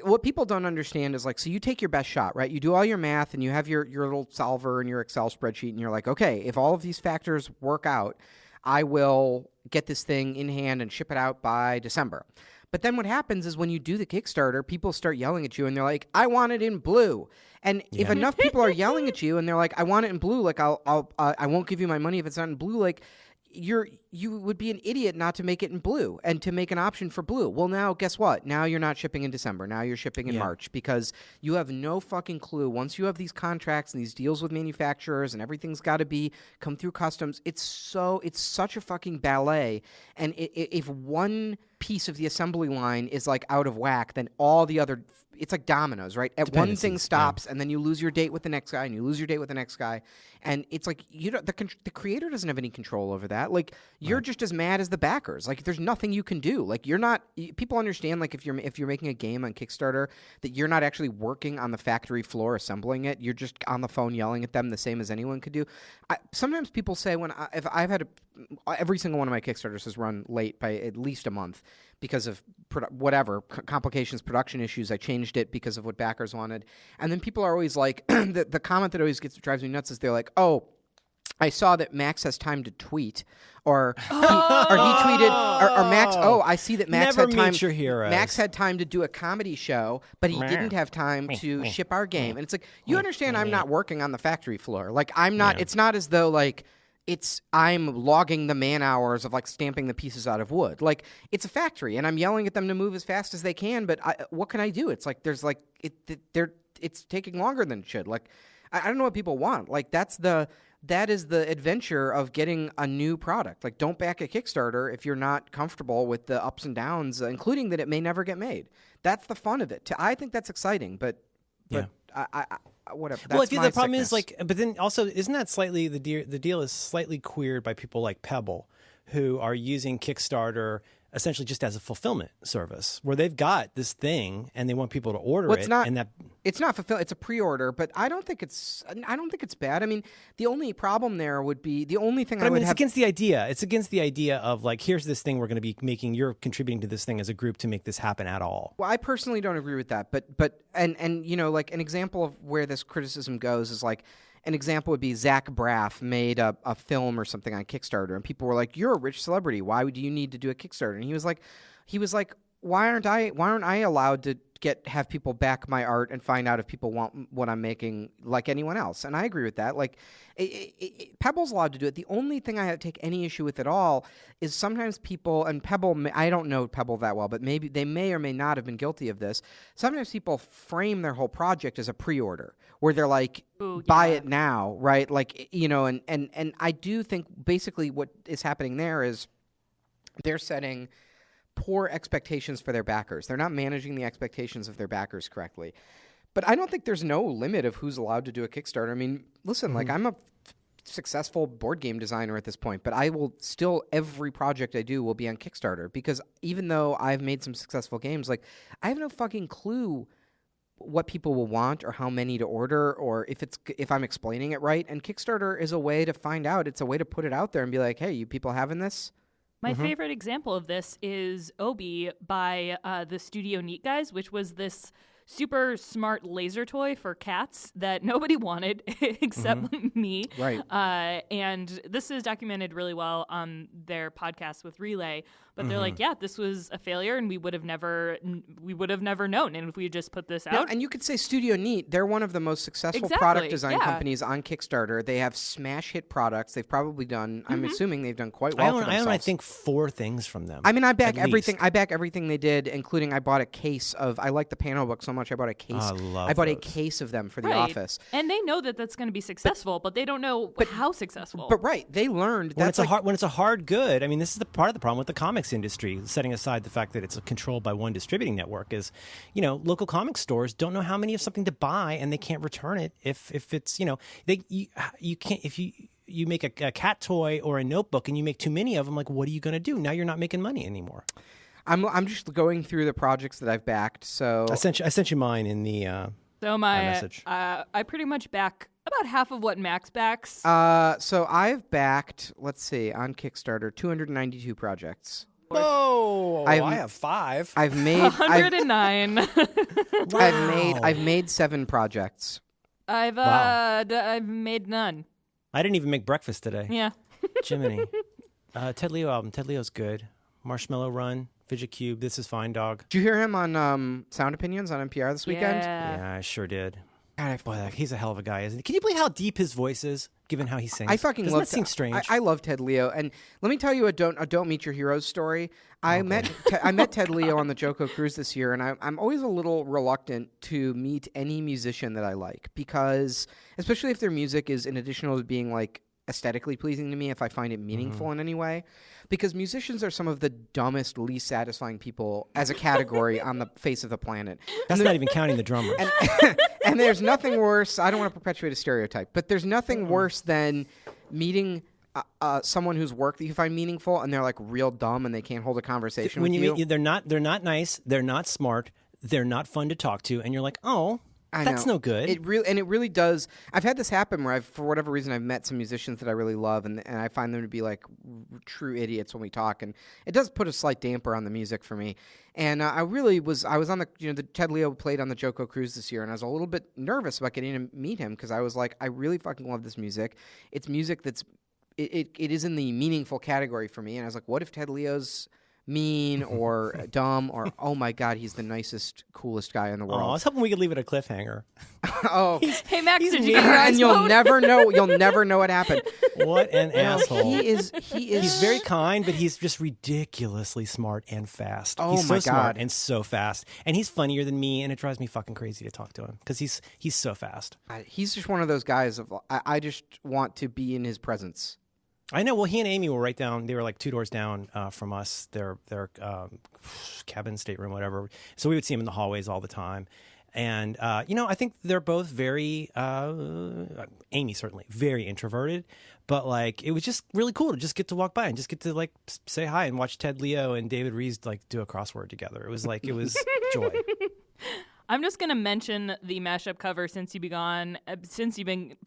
what people don't understand is like, so you take your best shot, right? You do all your math, and you have your little solver and your Excel spreadsheet, and you're like, okay, if all of these factors work out, I will get this thing in hand and ship it out by December. But then what happens is when you do the Kickstarter, people start yelling at you and they're like, I want it in blue. And if enough people are yelling at you and they're like, I want it in blue, like I won't give you my money if it's not in blue, like you would be an idiot not to make it in blue and to make an option for blue. Well, now guess what? Now you're not shipping in December. Now you're shipping in March because you have no fucking clue. Once you have these contracts and these deals with manufacturers and everything's got to come through customs, it's such a fucking ballet. And if one piece of the assembly line is like out of whack, then all the other, it's like dominoes, right? At one thing stops, and then you lose your date with the next guy, and you lose your date with the next guy, and it's like the creator doesn't have any control over that. Like you're just as mad as the backers. Like there's nothing you can do. Like you're not. People understand like if you're making a game on Kickstarter that you're not actually working on the factory floor assembling it. You're just on the phone yelling at them the same as anyone could do. Sometimes people say if I've had every single one of my Kickstarters has run late by at least a month because of complications, production issues. I changed it because of what backers wanted. And then people are always like, the comment that always drives me nuts is they're like, oh, I saw that Max has time to tweet, or he tweeted, or Max. Oh, I see that Max Never had time. Meet your heroes. Max had time to do a comedy show, but he didn't have time to ship our game. And it's like, you understand, I'm not working on the factory floor. Like I'm not. Yeah. It's not as though like. I'm logging the man hours of like stamping the pieces out of wood. Like it's a factory, and I'm yelling at them to move as fast as they can. But what can I do? It's like there's like it's taking longer than it should. Like I don't know what people want. Like that is the adventure of getting a new product. Like don't back a Kickstarter if you're not comfortable with the ups and downs, including that it may never get made. That's the fun of it. I think that's exciting, but whatever. That's well, I feel the problem sickness. is like, but then also, isn't that slightly the deal is slightly queered by people like Pebble, who are using Kickstarter essentially just as a fulfillment service, where they've got this thing and they want people to order it. It's not fulfill. It's a pre-order, but I don't think it's bad. I mean, the only problem there would be the only thing. It's against the idea. It's against the idea of like, here's this thing we're going to be making. You're contributing to this thing as a group to make this happen at all. Well, I personally don't agree with that. But like an example of where this criticism goes is like. An example would be Zach Braff made a film or something on Kickstarter, and people were like, "You're a rich celebrity. Why do you need to do a Kickstarter?" And he was like, "Why aren't I allowed have people back my art and find out if people want what I'm making like anyone else. And I agree with that. Like Pebble's allowed to do it. The only thing I take any issue with at all is sometimes people, and Pebble, I don't know Pebble that well, but maybe they may or may not have been guilty of this. Sometimes people frame their whole project as a pre-order where they're like, buy it now, right? Like, and I do think basically what is happening there is they're setting poor expectations for their backers. They're not managing the expectations of their backers correctly. But I don't think there's no limit of who's allowed to do a Kickstarter. I mean, listen, like I'm a successful board game designer at this point, but I will still, every project I do will be on Kickstarter because even though I've made some successful games, like I have no fucking clue what people will want or how many to order or if I'm explaining it right. And Kickstarter is a way to find out. It's a way to put it out there and be like, hey, you people having this? My favorite example of this is Obi by the Studio Neat guys, which was this super smart laser toy for cats that nobody wanted except me. Right. And this is documented really well on their podcast with Relay. But they're like, yeah, this was a failure, and we would have never known. And if we had just put this out, no, and you could say Studio Neat, they're one of the most successful product design companies on Kickstarter. They have smash hit products. They've probably done. I'm assuming they've done quite well for themselves. I think 4 things from them. I mean, I back everything. Least. I back everything they did, including I bought a case of. I like the panel book so much. I bought a case. I bought a case of them for the office. And they know that that's going to be successful, but they don't know how successful. But they learned when it's a hard good. I mean, this is part of the problem with the comics industry. Setting aside the fact that it's controlled by one distributing network, is local comic stores don't know how many of something to buy, and they can't return it if it's you can't if you make a cat toy or a notebook and you make too many of them. Like, what are you going to do? Now you're not making money anymore. I'm just going through the projects that I've backed. So I sent you mine in the message. I pretty much back about half of what Max backs. So I've backed, let's see, on Kickstarter, 292 projects. Whoa! I have 5. I've made 109. Wow. I've made 7 projects. I've made none. I didn't even make breakfast today. Yeah. Jiminy. Ted Leo album. Ted Leo's good. Marshmallow Run. Fidget Cube. This is Fine Dog. Did you hear him on Sound Opinions on NPR this weekend? Yeah, I sure did. God, boy, he's a hell of a guy, isn't he? Can you believe how deep his voice is, given how he sings? I fucking Doesn't love. That seem strange? I love Ted Leo, and let me tell you a don't meet your heroes story. I met Ted Leo on the Joko Cruise this year, and I'm always a little reluctant to meet any musician that I like because, especially if their music is in addition to being like aesthetically pleasing to me, if I find it meaningful in any way, because musicians are some of the dumbest, least satisfying people as a category on the face of the planet. That's not even counting the drummers. And there's nothing worse. I don't want to perpetuate a stereotype, but there's nothing worse than meeting someone whose work that you find meaningful, and they're like real dumb and they can't hold a conversation with you. They're not nice. They're not smart. They're not fun to talk to, and you're like, oh. That's no good. It really does. I've had this happen where for whatever reason, I've met some musicians that I really love, and I find them to be like true idiots when we talk, and it does put a slight damper on the music for me. And I was on the Ted Leo played on the Joko Cruise this year, and I was a little bit nervous about getting to meet him because I was like, I really fucking love this music. It's music that's it is in the meaningful category for me, and I was like, what if Ted Leo's mean or dumb or oh my god, he's the nicest, coolest guy in the world. I was hoping we could leave it a cliffhanger. Hey Max, did you get your and you'll never know what happened. What an asshole. He's very kind, but he's just ridiculously smart and fast. Oh he's my so god, smart and so fast, and he's funnier than me, and it drives me fucking crazy to talk to him because he's so fast. He's just one of those guys of I just want to be in his presence. I know. Well, he and Amy were right down. They were like 2 doors down from us. Their cabin, stateroom, whatever. So we would see him in the hallways all the time. And I think they're both very Amy certainly very introverted, but like it was just really cool to just get to walk by and just get to like say hi and watch Ted Leo and David Rees like do a crossword together. It was joy. I'm just going to mention the mashup cover since you've been Kelly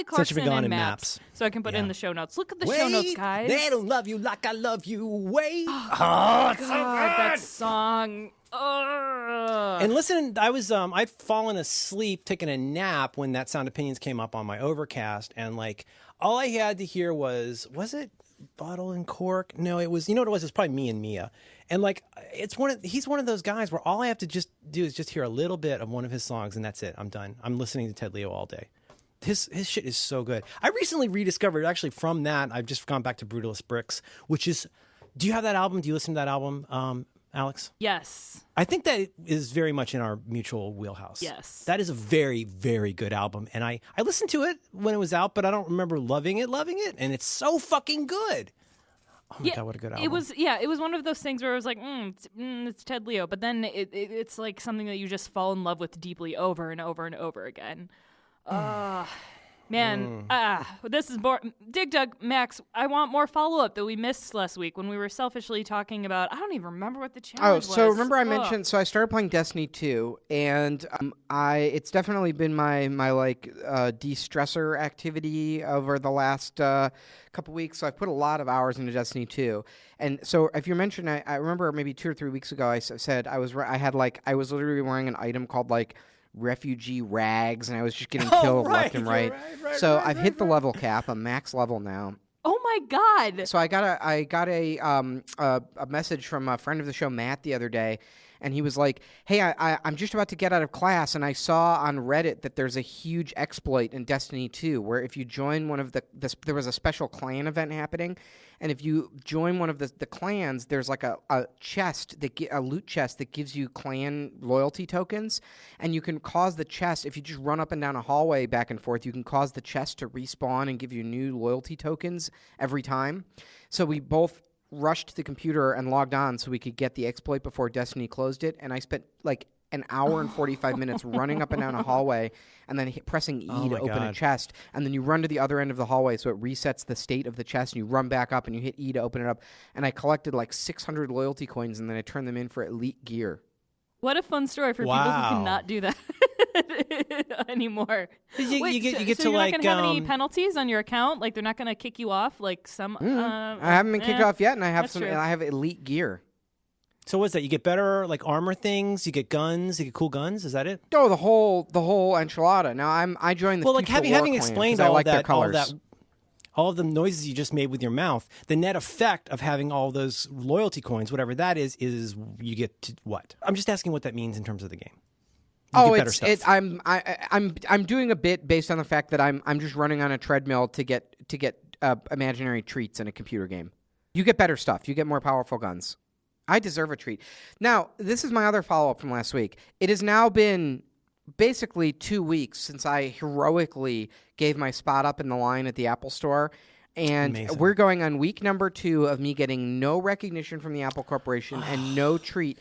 Clarkson and Maps. So I can put it in the show notes. Look at the show notes, guys. They don't love you like I love you. Wait. Oh, it's so good. That song. Ugh. And listen, I'd fallen asleep taking a nap when that Sound Opinions came up on my Overcast, and like all I had to hear was it Bottle and Cork? No, it was, you know what it was? It's probably Me and Mia. And like, he's one of those guys where all I have to just do is just hear a little bit of one of his songs and that's it. I'm done. I'm listening to Ted Leo all day. His shit is so good. I recently rediscovered, actually from that, I've just gone back to Brutalist Bricks, which is, do you have that album? Do you listen to that album, Alex? Yes. I think that is very much in our mutual wheelhouse. Yes. That is a very, very good album. And I listened to it when it was out, but I don't remember loving it. And it's so fucking good. Oh my God, what a good album. It was one of those things where I was like, it's Ted Leo. But then it's like something that you just fall in love with deeply over and over and over again. Man, this is Dig Dug, Max, I want more follow-up that we missed last week when we were selfishly talking about, I don't even remember what the challenge was. So remember I mentioned, so I started playing Destiny 2, and it's definitely been my like de-stressor activity over the last couple weeks, so I've put a lot of hours into Destiny 2. And so if you mentioned, I remember maybe 2 or 3 weeks ago I said I was literally wearing an item called like refugee rags, and I was just getting killed left and right. So I've hit the level cap. I'm max level now. Oh my God! So I got a message from a friend of the show, Matt, the other day, and he was like, "Hey, I'm just about to get out of class, and I saw on Reddit that there's a huge exploit in Destiny 2 where if you join one of there was a special clan event happening, and if you join one of the clans, there's like a chest a loot chest that gives you clan loyalty tokens, and you can cause the chest, if you just run up and down a hallway back and forth, you can cause the chest to respawn and give you new loyalty tokens every time." So we both rushed to the computer and logged on so we could get the exploit before Destiny closed it, and I spent like an hour and 45 minutes running up and down a hallway and then pressing E to open a chest, and then you run to the other end of the hallway so it resets the state of the chest, and you run back up and you hit E to open it up, and I collected like 600 loyalty coins, and then I turned them in for elite gear. What a fun story for people who cannot do that anymore. You get so to you're like not gonna have any penalties on your account? Like they're not going to kick you off? Like some? I haven't been kicked off yet, and I have true. I have elite gear. So what's that? You get better like armor things. You get guns. You get cool guns. Is that it? Oh, the whole enchilada. Now I joined the like having clan explained I all like that, their colors. all of the noises you just made with your mouth, the net effect of having all those loyalty coins, whatever that is you get to what? I'm just asking what that means in terms of the game. I'm doing a bit based on the fact that I'm just running on a treadmill to get imaginary treats in a computer game. You get better stuff. You get more powerful guns. I deserve a treat. Now, this is my other follow-up from last week. It has now been basically 2 weeks since I heroically gave my spot up in the line at the Apple Store. And Amazing. We're going on week number 2 of me getting no recognition from the Apple Corporation and no treat.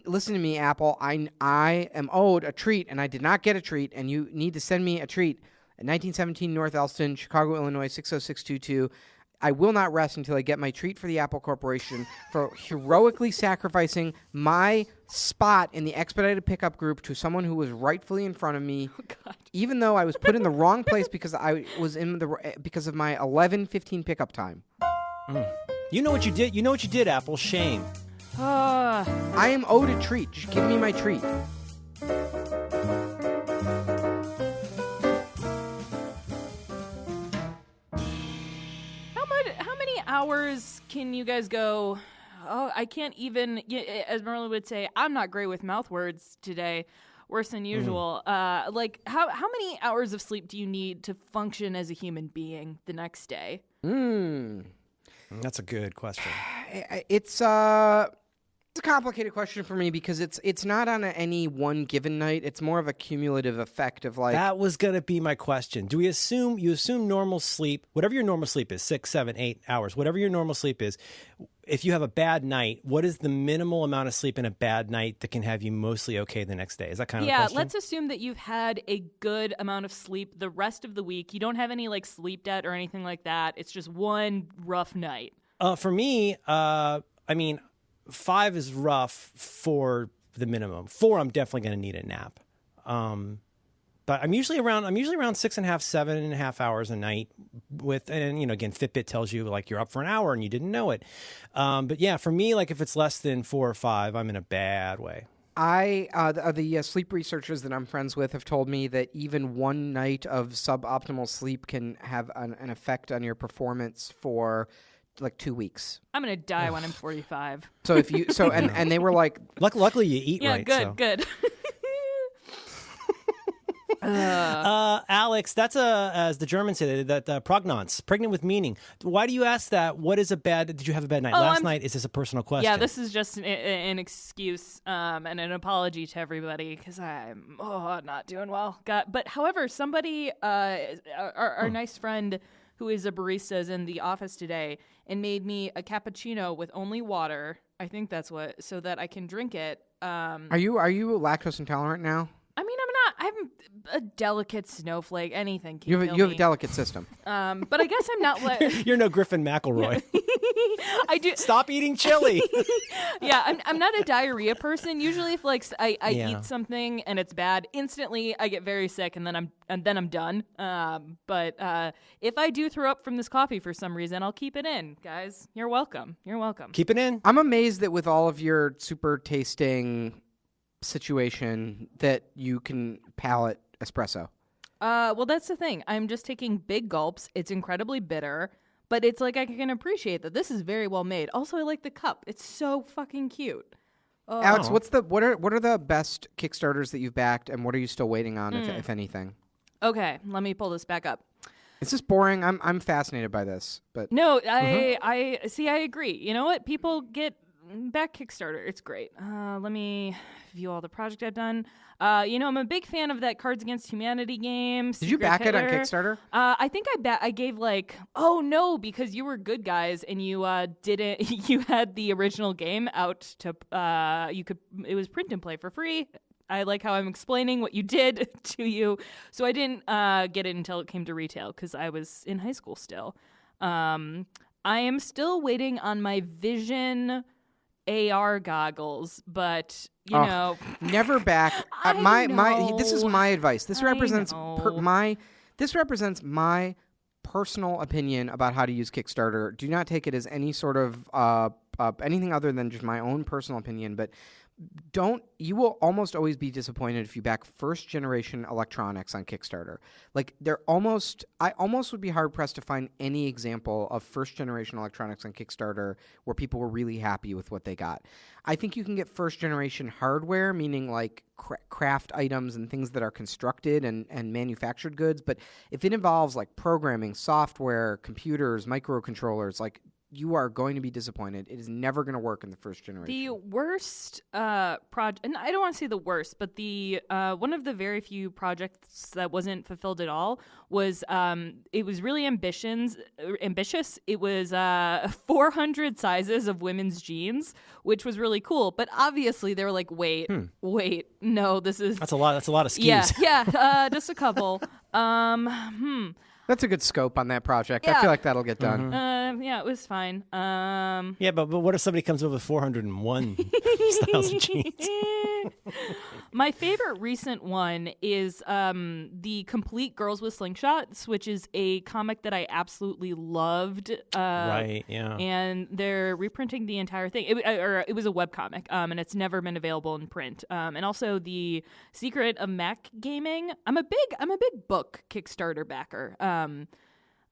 Listen to me, Apple. I am owed a treat, and I did not get a treat, and you need to send me a treat. At 1917 North Elston, Chicago, Illinois, 60622. I will not rest until I get my treat for the Apple Corporation for heroically sacrificing my spot in the expedited pickup group to someone who was rightfully in front of me, even though I was put in the wrong place because of my 11:15 pickup time. You know what you did? You know what you did, Apple? Shame. I am owed a treat. Just give me my treat. Hours can you guys go? Oh, I can't even. As Merlin would say, I'm not great with mouth words today. Worse than usual. Like how many hours of sleep do you need to function as a human being the next day? That's a good question. It's a complicated question for me because it's not on any one given night. It's more of a cumulative effect of like. That was going to be my question. Do we assume normal sleep, whatever your normal sleep is, 6, 7, 8 hours, whatever your normal sleep is, if you have a bad night, what is the minimal amount of sleep in a bad night that can have you mostly okay the next day? Is that kind of the question? Yeah, let's assume that you've had a good amount of sleep the rest of the week. You don't have any like sleep debt or anything like that. It's just one rough night. For me, I mean, 5 is rough for the minimum. 4, I'm definitely going to need a nap. But I'm usually around 6.5, 7.5 hours a night and again, Fitbit tells you like you're up for an hour and you didn't know it. But yeah, for me, like if it's less than 4 or 5, I'm in a bad way. The sleep researchers that I'm friends with have told me that even one night of suboptimal sleep can have an effect on your performance for like 2 weeks. I'm gonna die when I'm 45. So if you and they were like, Luckily, you eat Yeah, right. good, so. good. Alex, that's as the Germans say, that Prognance, pregnant with meaning. Why do you ask that? What is a bad? Did you have a bad night last night? Is this a personal question? Yeah, this is just an excuse and an apology to everybody because I'm not doing well. But however, somebody, our nice friend who is a barista is in the office today and made me a cappuccino with only water. I think that's what, so that I can drink it. are you lactose intolerant now? I mean, I'm not. I'm a delicate snowflake. Anything can You kill have me. a delicate system. But I guess I'm not. You're no Griffin McElroy. I do. Stop eating chili. Yeah, I'm not a diarrhea person. Usually, if like I Yeah. eat something and it's bad, instantly I get very sick, and then I'm done. But if I do throw up from this coffee for some reason, I'll keep it in, guys. You're welcome. You're welcome. Keep it in. I'm amazed that with all of your super tasting situation that you can palate espresso. Well, that's the thing. I'm just taking big gulps. It's incredibly bitter, but it's like I can appreciate that this is very well made. Also, I like the cup. It's so fucking cute. Alex, what are the best Kickstarters that you've backed, and what are you still waiting on, if anything? Okay, let me pull this back up. It's just boring. I'm fascinated by this, but No, I see. I agree. You know what? People get back Kickstarter. It's great. Let me view all the project I've done. I'm a big fan of that Cards Against Humanity game. did you back it on Kickstarter? I think I gave because you were good guys and you didn't. You had the original game out to it was print and play for free. I like how I'm explaining what you did to you. So I didn't get it until it came to retail because I was in high school still. I am still waiting on my Vision AR goggles, but you know, never back. This is my advice. This represents my personal opinion about how to use Kickstarter. Do not take it as any sort of anything other than just my own personal opinion, but you will almost always be disappointed if you back first generation electronics on Kickstarter. Like I almost would be hard pressed to find any example of first generation electronics on Kickstarter where people were really happy with what they got. I think you can get first generation hardware, meaning like craft items and things that are constructed and manufactured goods. But if it involves like programming, software, computers, microcontrollers, like you are going to be disappointed. It is never going to work in the first generation. The worst project, and I don't want to say the worst, but the one of the very few projects that wasn't fulfilled at all was it was really ambitious. It was 400 sizes of women's jeans, which was really cool. But obviously they were like, wait, no, that's a lot of SKUs. Yeah, just a couple. That's a good scope on that project. Yeah. I feel like that'll get done. Yeah, it was fine. Yeah, but what if somebody comes up with 401 styles of jeans? My favorite recent one is the Complete Girls with Slingshots, which is a comic that I absolutely loved. Right, yeah. And they're reprinting the entire thing. It was a webcomic, and it's never been available in print. And also the Secret of Mac Gaming. I'm a big book Kickstarter backer.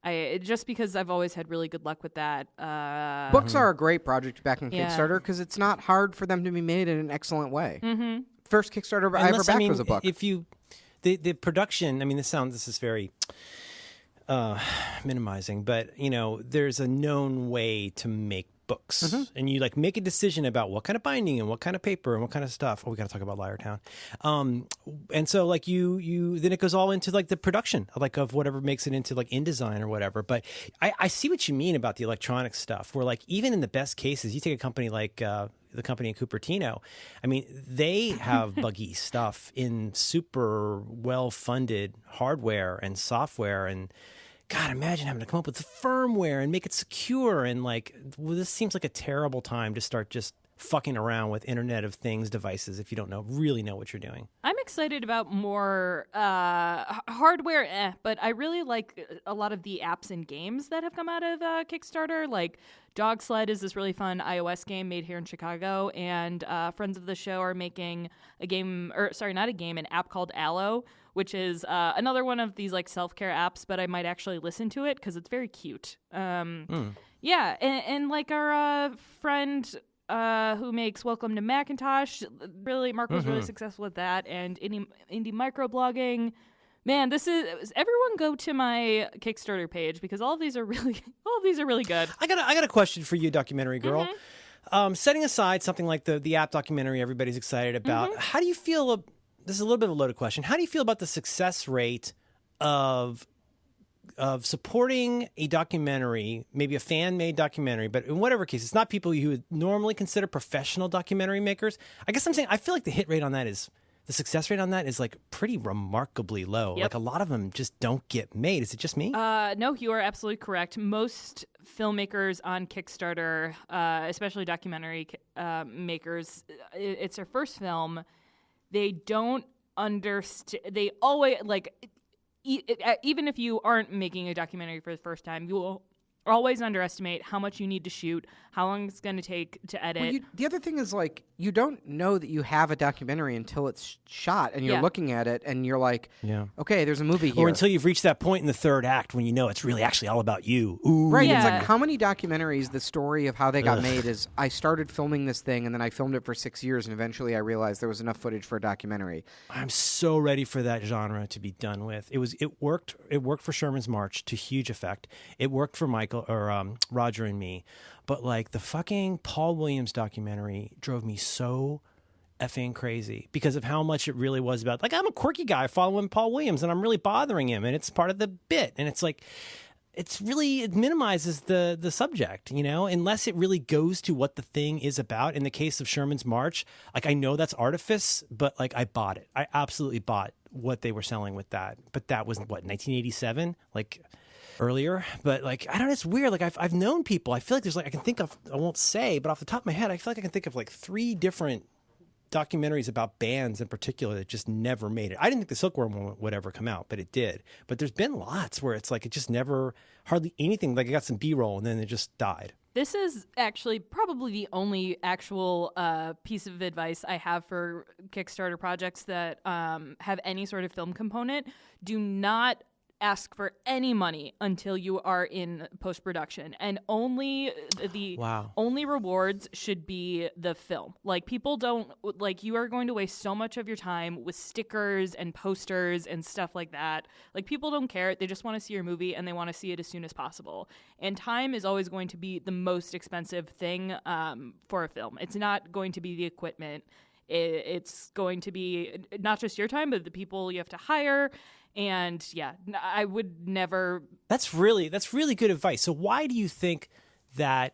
Just because I've always had really good luck with that. Books are a great project to back on Yeah. Kickstarter because it's not hard for them to be made in an excellent way. Mm-hmm. First Kickstarter I ever Unless, backed was a book. If you, the production, I mean, this is very minimizing, but there's a known way to make books, and you like make a decision about what kind of binding and what kind of paper and what kind of stuff. Oh, we got to talk about Liar Town. And so like you then it goes all into like the production of whatever makes it into like InDesign or whatever. But I see what you mean about the electronic stuff where like even in the best cases, you take a company like the company in Cupertino, I mean, they have buggy stuff in super well-funded hardware and software and God, imagine having to come up with the firmware and make it secure. And this seems like a terrible time to start just fucking around with Internet of Things devices if you don't really know what you're doing. I'm excited about more hardware, but I really like a lot of the apps and games that have come out of Kickstarter. Like Dog Sled is this really fun iOS game made here in Chicago, and friends of the show are making an app called Allo, which is another one of these like self-care apps, but I might actually listen to it because it's very cute. Yeah, and like our friend who makes Welcome to Macintosh, Mark was really successful with that, and indie microblogging. Man, everyone go to my Kickstarter page because all of these are really good. I got a question for you, documentary girl. Setting aside something like the app documentary everybody's excited about, how do you feel? This is a little bit of a loaded question. How do you feel about the success rate of supporting a documentary, maybe a fan-made documentary, but in whatever case, it's not people you would normally consider professional documentary makers? I guess I'm saying I feel like the success rate on that is like pretty remarkably low. Yep. Like a lot of them just don't get made. Is it just me? No, you are absolutely correct. Most filmmakers on Kickstarter, especially documentary makers, it's their first film. They don't understand. They always even if you aren't making a documentary for the first time, you will always underestimate how much you need to shoot, how long it's going to take to edit. Well, the other thing is, like, you don't know that you have a documentary until it's shot and you're looking at it and you're like, okay, there's a movie here. Or until you've reached that point in the third act when you know it's really actually all about you. Ooh. Right. Yeah. It's like how many documentaries, the story of how they got made is I started filming this thing and then I filmed it for 6 years and eventually I realized there was enough footage for a documentary. I'm so ready for that genre to be done with. It worked for Sherman's March to huge effect. It worked for Roger and me. But like the fucking Paul Williams documentary drove me so effing crazy because of how much it really was about, like, I'm a quirky guy following Paul Williams and I'm really bothering him and it's part of the bit. And it's like, it minimizes the subject, you know, unless it really goes to what the thing is about. In the case of Sherman's March, like, I know that's artifice, but like I bought it. I absolutely bought what they were selling with that. But that was 1987? Like, earlier, but like, I don't know, it's weird. Like I've known people, I feel like there's like, I can think of, I won't say, but off the top of my head, I feel like I can think of like 3 different documentaries about bands in particular that just never made it. I didn't think the Silkworm one would ever come out, but it did. But there's been lots where it's like, it just never, hardly anything, like it got some B-roll and then it just died. This is actually probably the only actual piece of advice I have for Kickstarter projects that have any sort of film component. Do not ask for any money until you are in post-production, and only only rewards should be the film. Like, people don't, like, you are going to waste so much of your time with stickers and posters and stuff like that. Like, people don't care. They just want to see your movie and they want to see it as soon as possible. And time is always going to be the most expensive thing for a film. It's not going to be the equipment. It's going to be not just your time, but the people you have to hire. And yeah, I would never. That's really good advice. So why do you think that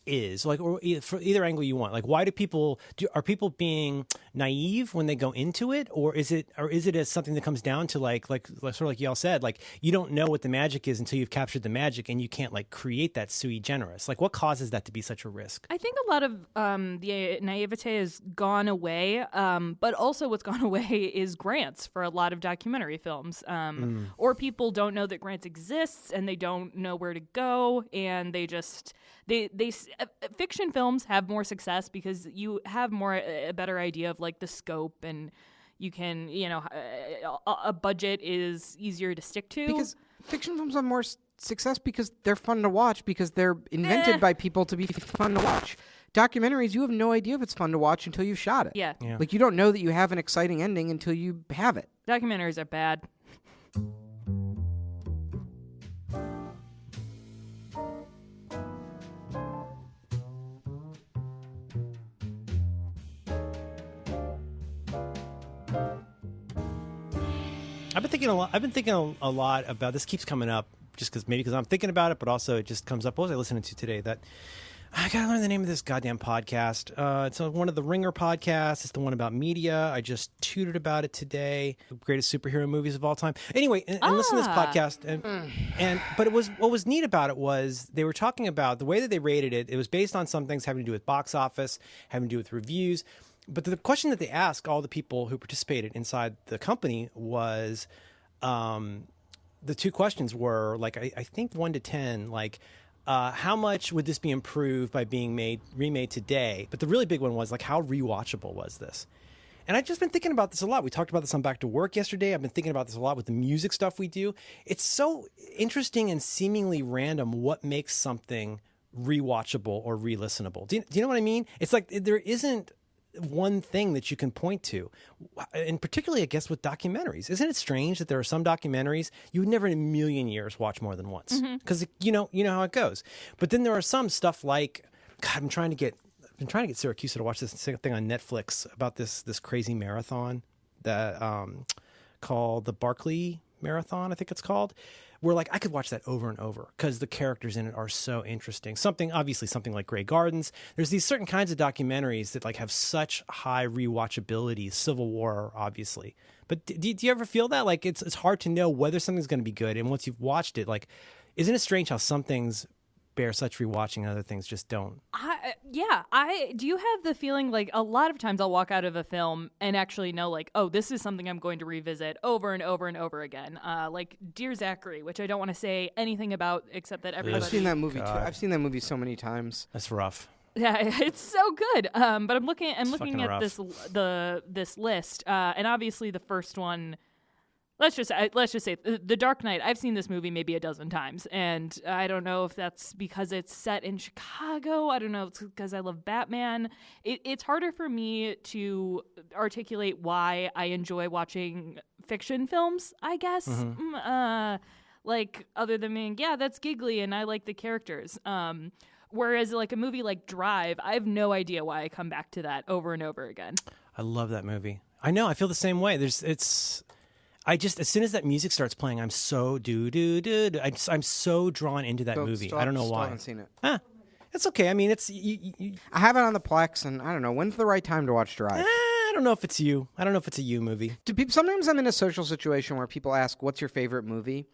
is? Like, or for either angle you want. Like, why are people being naive when they go into it, or is it as something that comes down to like sort of like y'all said, like, you don't know what the magic is until you've captured the magic, and you can't like create that sui generis. Like, what causes that to be such a risk? I think a lot of the naivete has gone away, but also what's gone away is grants for a lot of documentary films, or people don't know that grants exists and they don't know where to go, and they just fiction films have more success because you have a better idea of like the scope, and you can, a budget is easier to stick to. Because fiction films have more success because they're fun to watch, because they're invented by people to be fun to watch. Documentaries, you have no idea if it's fun to watch until you've shot it. Yeah. Like, you don't know that you have an exciting ending until you have it. Documentaries are bad. I've been thinking a lot about this. Keeps coming up just because I'm thinking about it, but also it just comes up. What was I listening to today? That I gotta learn the name of this goddamn podcast. It's one of the Ringer podcasts. It's the one about media. I just tutored about it today. The greatest superhero movies of all time. Anyway, and listen to this podcast. But what was neat about it was they were talking about the way that they rated it. It was based on some things having to do with box office, having to do with reviews. But the question that they asked all the people who participated inside the company was, the two questions were like, I think 1 to 10, like, how much would this be improved by being remade today? But the really big one was like, how rewatchable was this? And I've just been thinking about this a lot. We talked about this on Back to Work yesterday. I've been thinking about this a lot with the music stuff we do. It's so interesting and seemingly random what makes something rewatchable or re-listenable. Do you know what I mean? It's like there isn't one thing that you can point to, and particularly I guess with documentaries. Isn't it strange that there are some documentaries you would never in a million years watch more than once, because you know how it goes. But then there are some stuff like, God, I've been trying to get Syracuse to watch this thing on Netflix about this crazy marathon that called the Barkley Marathon, I think it's called, where like I could watch that over and over because the characters in it are so interesting. Something like Grey Gardens. There's these certain kinds of documentaries that like have such high rewatchability. Civil War, obviously. But do you ever feel that like it's hard to know whether something's going to be good, and once you've watched it, like, isn't it strange how some things bear such rewatching and other things just don't? Do you have the feeling like a lot of times I'll walk out of a film and actually know like, oh, this is something I'm going to revisit over and over and over again, like Dear Zachary, which I don't want to say anything about except that everybody... I've seen that movie too. I've seen that movie so many times. That's rough. Yeah, it's so good. But I'm looking at rough. this list, and obviously the first one. Let's just say The Dark Knight. I've seen this movie maybe a dozen times, and I don't know if that's because it's set in Chicago. I don't know if it's because I love Batman. It's harder for me to articulate why I enjoy watching fiction films, I guess. Like, other than being, yeah, that's giggly, and I like the characters. Whereas, like, a movie like Drive, I have no idea why I come back to that over and over again. I love that movie. I know. I feel the same way. I just, as soon as that music starts playing, I'm so I'm so drawn into that movie. I don't know why. I haven't seen it. It's okay. I mean, I have it on the Plex, and I don't know when's the right time to watch Drive. I don't know if it's you. I don't know if it's a you movie. Sometimes I'm in a social situation where people ask, "What's your favorite movie?"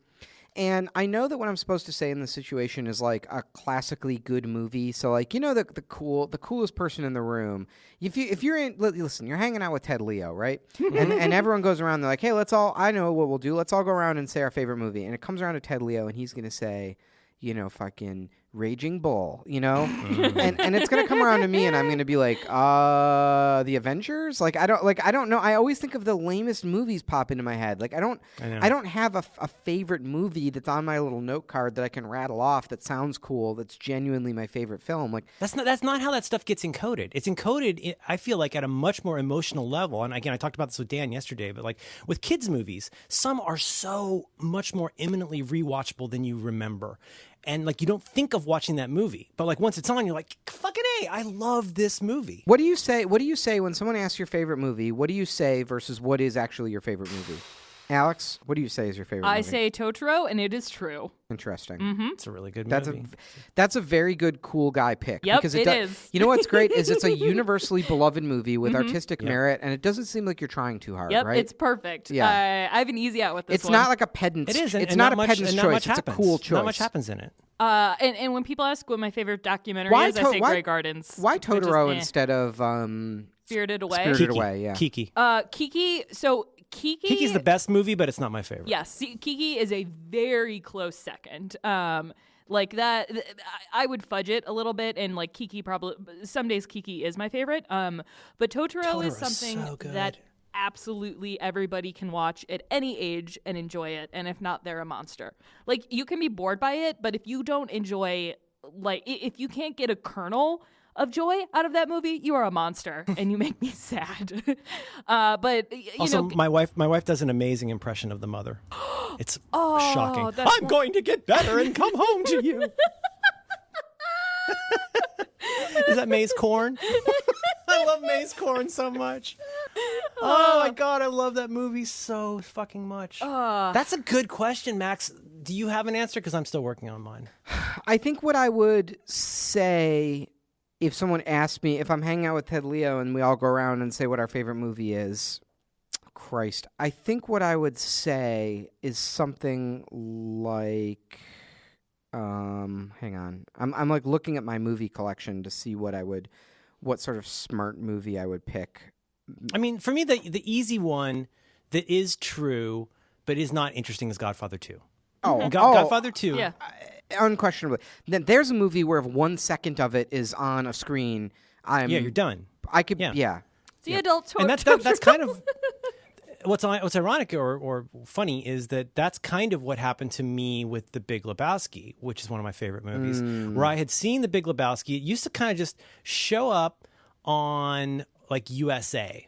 And I know that what I'm supposed to say in this situation is like a classically good movie. So like, you know, the coolest person in the room. If you're listen, you're hanging out with Ted Leo, right? and everyone goes around. They're like, hey, I know what we'll do. Let's all go around and say our favorite movie. And it comes around to Ted Leo, and he's gonna say, you know, fucking Raging Bull, you know, and it's gonna come around to me, and I'm gonna be like, the Avengers. Like I don't know. I always think of the lamest movies pop into my head. Like I don't have a favorite movie that's on my little note card that I can rattle off that sounds cool. That's genuinely my favorite film. Like that's not how that stuff gets encoded. It's encoded, I feel like, at a much more emotional level. And again, I talked about this with Dan yesterday, but like with kids' movies, some are so much more eminently rewatchable than you remember. And like you don't think of watching that movie, but like once it's on, you're like, fucking A, I love this movie. What do you say when someone asks your favorite movie? What do you say versus what is actually your favorite movie? Alex, what do you say is your favorite movie? I say Totoro, and it is true. Interesting. Mm-hmm. It's a really good movie. That's a very good cool guy pick. Yep, because it is. You know what's great is it's a universally beloved movie with artistic merit, and it doesn't seem like you're trying too hard, right? It's perfect. Yeah. I have an easy out with this It's one. not like a pedant's choice. It's not a pedant's choice. It's a cool choice. Not much happens in it. And when people ask what my favorite documentary is, I say Grey Gardens. Why Totoro instead of Spirited Away? Spirited Away, yeah. Kiki. Kiki's the best movie, but it's not my favorite. Yes, Kiki is a very close second. Like that, I would fudge it a little bit, and like Kiki probably some days Kiki is my favorite. But Totoro is something that absolutely everybody can watch at any age and enjoy it, and if not, they're a monster. Like you can be bored by it, but if you don't enjoy, like if you can't get a kernel of joy out of that movie, you are a monster, and you make me sad. But also, my wife does an amazing impression of the mother. It's shocking. I'm going to get better and come home to you. Is that Mae's Corn? I love Mae's Corn so much. Oh my God, I love that movie so fucking much. That's a good question, Max. Do you have an answer? Because I'm still working on mine. I think what I would say if someone asked me, if I'm hanging out with Ted Leo and we all go around and say what our favorite movie is, Christ, I think what I would say is something like, hang on, I'm like looking at my movie collection to see what sort of smart movie I would pick. I mean, for me, the easy one that is true but is not interesting is Godfather 2. Godfather 2. Yeah. Unquestionably. Then there's a movie where if 1 second of it is on a screen, you're done. I could, yeah. It's the adult And that's kind of what's ironic or funny is that's kind of what happened to me with The Big Lebowski, which is one of my favorite movies, where I had seen The Big Lebowski. It used to kind of just show up on like USA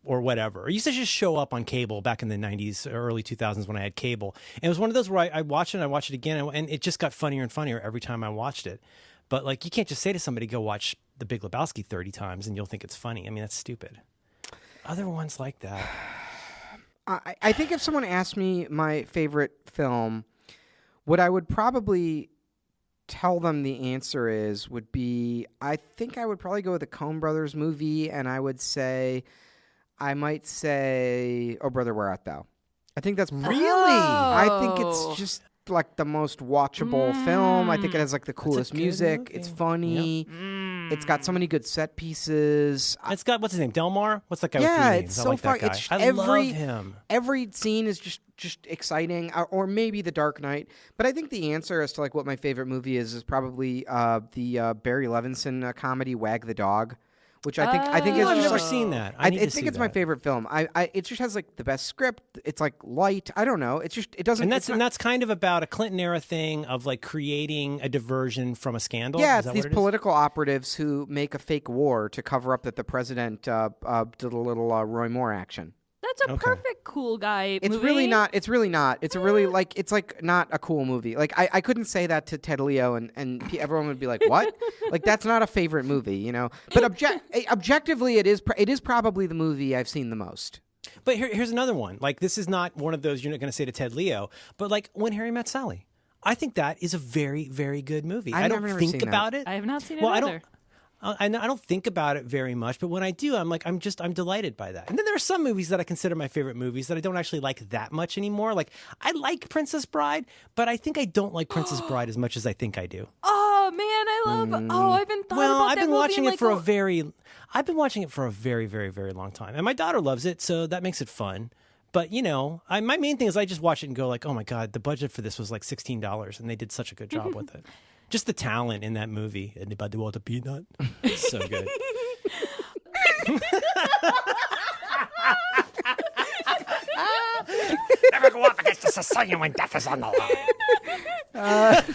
or whatever. It used to just show up on cable back in the 90s, early 2000s when I had cable. And it was one of those where I watched it and I watched it again, and it just got funnier and funnier every time I watched it. But like, you can't just say to somebody, go watch The Big Lebowski 30 times and you'll think it's funny. I mean, that's stupid. Other ones like that. I think if someone asked me my favorite film, what I would probably tell them the answer would be, I think I would probably go with the Coen Brothers movie, and I might say, Oh Brother, Where Art Thou? I think that's Really? I think it's just like the most watchable film. I think it has like the coolest music. movie. It's funny. It's got so many good set pieces. It's got, what's his name? Delmar? What's that guy with Yeah, three names? it's I so like fun. that guy. It's I love him. Every scene is just exciting, or maybe The Dark Knight. But I think the answer as to like what my favorite movie is probably the Barry Levinson comedy Wag the Dog, which I think is I've just never like, seen that. I need to think see it's my that. favorite film. It just has like the best script. It's like light. I don't know. It doesn't. And that's kind of about a Clinton era thing of like creating a diversion from a scandal. Yeah, Is it's that these what it is? political operatives who make a fake war to cover up that the president did a little Roy Moore action. That's a perfect cool guy It's movie. really not. It's really not. It's a really it's like not a cool movie. Like I couldn't say that to Ted Leo and everyone would be like, what? Like that's not a favorite movie, you know? But objectively, it is probably the movie I've seen the most. But here's another one. Like, this is not one of those you're not going to say to Ted Leo, but like When Harry Met Sally. I think that is a very, very good movie. I don't never think seen that. about it. I have not seen it Well, either. I don't think about it very much, but when I do, I'm delighted by that. And then there are some movies that I consider my favorite movies that I don't actually like that much anymore. Like, I like Princess Bride, but I think I don't like Princess Bride as much as I think I do. Oh man, I love. Oh, I've been thought about I've that been movie watching in, it like, for I've been watching it for a very, very, very long time, and my daughter loves it, so that makes it fun. But you know, my main thing is I just watch it and go like, oh my god, the budget for this was like $16, and they did such a good job with it. Just the talent in that movie. Anybody want a peanut? It's so good. Never go up against the society when death is on the line.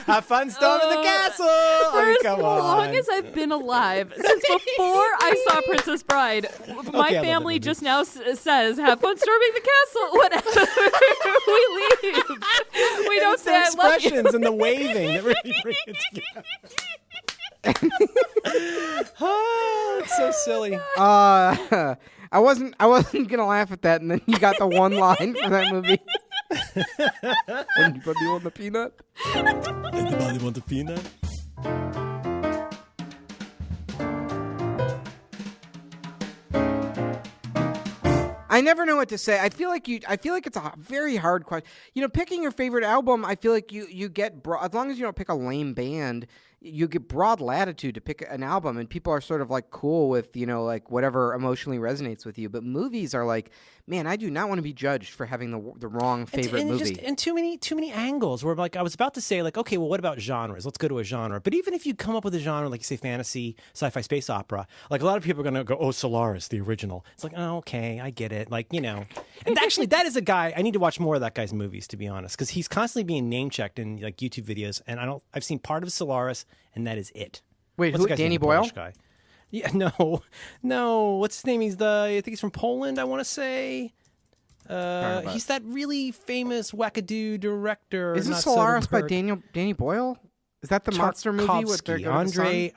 Have fun storming the castle. For as long as I've been alive, since before I saw Princess Bride, my Okay, I love family that movie. just now says, "Have fun storming the castle." Whenever we leave, we don't say, "I love you." expressions and the waving that really bring it together. Oh, it's so silly. I wasn't gonna laugh at that, and then you got the one line for that movie. Anybody want the peanut? Anybody want a peanut? I never know what to say. I feel like it's a very hard question. You know, picking your favorite album, I feel like you get as long as you don't pick a lame band, you get broad latitude to pick an album, and people are sort of like cool with, you know, like whatever emotionally resonates with you. But movies are like, man, I do not want to be judged for having the wrong favorite movie. And too many angles where, like, I was about to say, like, okay, well, what about genres? Let's go to a genre. But even if you come up with a genre, like you say fantasy, sci-fi, space opera, like a lot of people are going to go, oh, Solaris, the original. It's like, oh, okay, I get it. Like, you know. And actually, that is a guy, I need to watch more of that guy's movies, to be honest, because he's constantly being name-checked in, like, YouTube videos, and I've seen part of Solaris, and that is it. Wait, What's who? the guy's Danny name, the Boyle? Polish guy? Yeah, no. What's his name? I think he's from Poland, I want to say. He's that really famous wackadoo director. Is not this Solaris by Soderbergh. Danny Boyle? Is that the monster movie with Andrei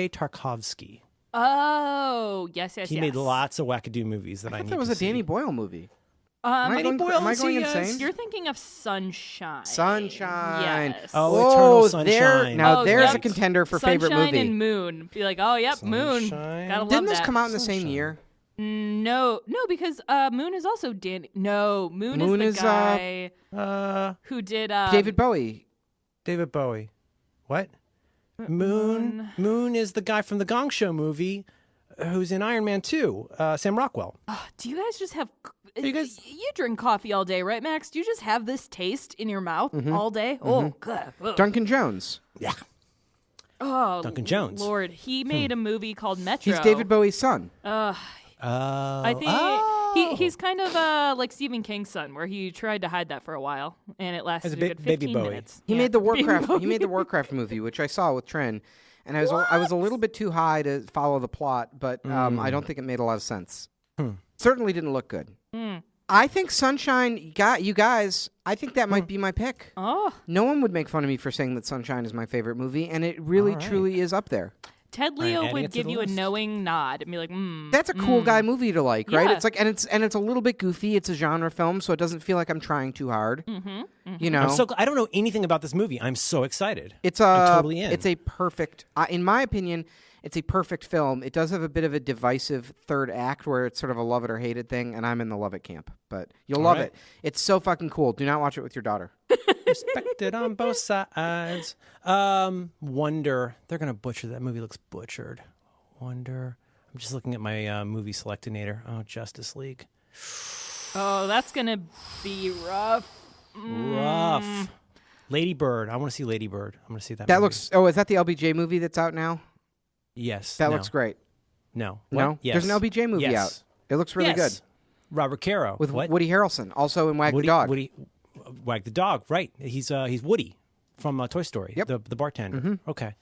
Tarkovsky? Oh, yes. He made lots of wackadoo movies that I I need thought that was to a see. Danny Boyle movie. Am I going insane? You're thinking of Sunshine. Sunshine. Yes. Oh, Eternal Sunshine. There's yep. a contender for favorite Sunshine movie. and Moon. Be like, oh, yep, Moon. Sunshine. Gotta love Didn't this that. come out in the same year? No, because Moon is also Danny. No, Moon is the guy who did David Bowie. David Bowie. What? Moon is the guy from the Gong Show movie who's in Iron Man 2, Sam Rockwell. Do you guys just have? You guys- You drink coffee all day, right, Max? Do you just have this taste in your mouth all day? Oh, God. Ugh. Duncan Jones. Yeah. Oh, Duncan Jones. Lord, he made a movie called Metro. He's David Bowie's son. I think he's kind of like Stephen King's son, where he tried to hide that for a while, and it lasted a good 15 Baby Bowie. minutes. He Yeah. made the Baby Warcraft. Bowie. He made the Warcraft movie, which I saw with Tren, and I was a little bit too high to follow the plot, but I don't think it made a lot of sense. Certainly didn't look good. I think Sunshine, you guys. I think that might be my pick. Oh, No one would make fun of me for saying that Sunshine is my favorite movie, and it really, truly is up there. Ted Leo adding it would to give the you a list. knowing nod and be like, That's a cool guy movie to like, right? Yeah. It's like, and it's a little bit goofy. It's a genre film, so it doesn't feel like I'm trying too hard. You know, I don't know anything about this movie. I'm so excited. I'm totally in. It's a perfect, in my opinion, it's a perfect film. It does have a bit of a divisive third act where it's sort of a love it or hate it thing, and I'm in the love it camp. But you'll love right. it. It's so fucking cool. Do not watch it with your daughter. Respected on both sides. Wonder. They're gonna butcher that movie. Looks butchered. Wonder. I'm just looking at my movie selectinator. Oh, Justice League. oh, that's gonna be rough. Rough. Lady Bird. I want to see Lady Bird. I'm gonna see that. That movie. looks. Oh, is that the LBJ movie that's out now? Yes. That no. looks great. No. No, What? Yes. there's an LBJ movie Yes. out. It looks really Yes. good Robert Caro with what? Woody Harrelson, also in Wag the Dog. Wag the Dog. Right. He's Woody from Toy Story. Yep. The bartender. Okay.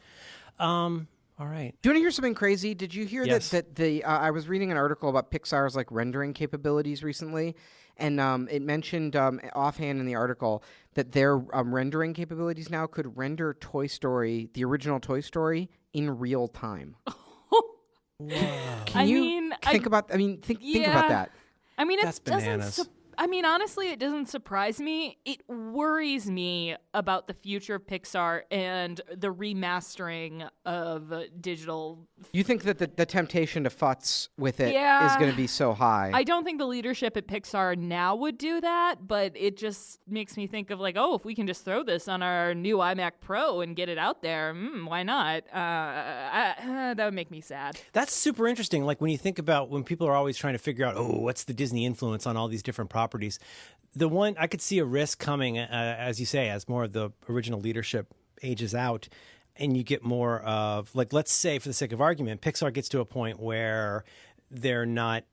All right. Do you want to hear something crazy? Did you hear Yes. that the I was reading an article about Pixar's like rendering capabilities recently, and it mentioned offhand in the article that their rendering capabilities now could render Toy Story, the original Toy Story, in real time. Can you think about? I mean, think about that. I mean, That's it doesn't. bananas. Honestly, it doesn't surprise me. It worries me about the future of Pixar and the remastering of digital. You think that the temptation to futz with it is Yeah. going to be so high? I don't think the leadership at Pixar now would do that, but it just makes me think of like, oh, if we can just throw this on our new iMac Pro and get it out there, why not? That would make me sad. That's super interesting. Like when you think about when people are always trying to figure out, oh, what's the Disney influence on all these different properties? The one I could see a risk coming, as you say, as more of the original leadership ages out, and you get more of, like, let's say, for the sake of argument, Pixar gets to a point where they're not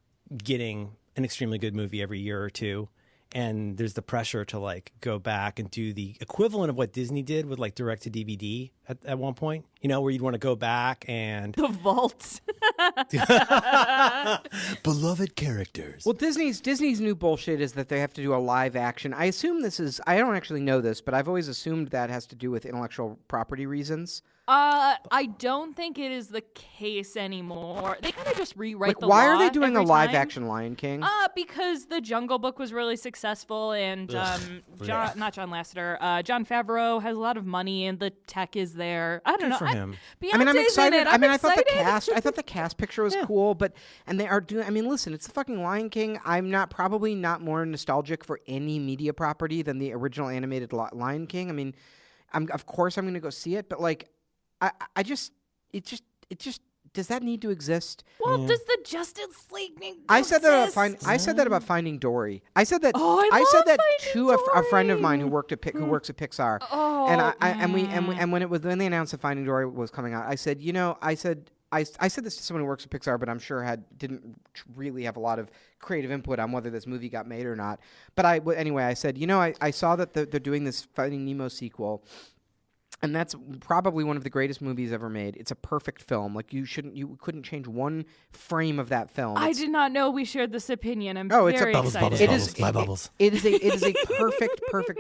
getting an extremely good movie every year or two. And there's the pressure to like go back and do the equivalent of what Disney did with like direct to DVD at one point, you know, where you'd want to go back and The vault. beloved characters. Well, Disney's new bullshit is that they have to do a live action. I assume this is. I don't actually know this, but I've always assumed that has to do with intellectual property reasons. I don't think it is the case anymore. They kind of just rewrite Like, the why law are they doing a every live time. action Lion King? Because the Jungle Book was really successful, and not John Lasseter, John Favreau has a lot of money, and the tech is there. I don't know. for him. I mean, I'm Beyonce's excited. in it. I mean, excited. I thought the cast picture was cool, and they are doing. I mean, listen, it's the fucking Lion King. I'm probably not more nostalgic for any media property than the original animated Lion King. I mean, of course I'm going to go see it, but like, it just does that need to exist? Well, does the Justice League need to I said that exist? I said that about Finding Dory. I said that. Oh, I said love that Finding to a friend of mine who Dory. works at Pixar. Oh, And when they announced that Finding Dory was coming out, I said, I said this to someone who works at Pixar, but I'm sure didn't really have a lot of creative input on whether this movie got made or not. But anyway, I said, I saw that they're doing this Finding Nemo sequel. And that's probably one of the greatest movies ever made. It's a perfect film. Like you couldn't change one frame of that film. I did not know we shared this opinion. I'm Oh, it's a very bubbles, excited. It is my bubbles. It is a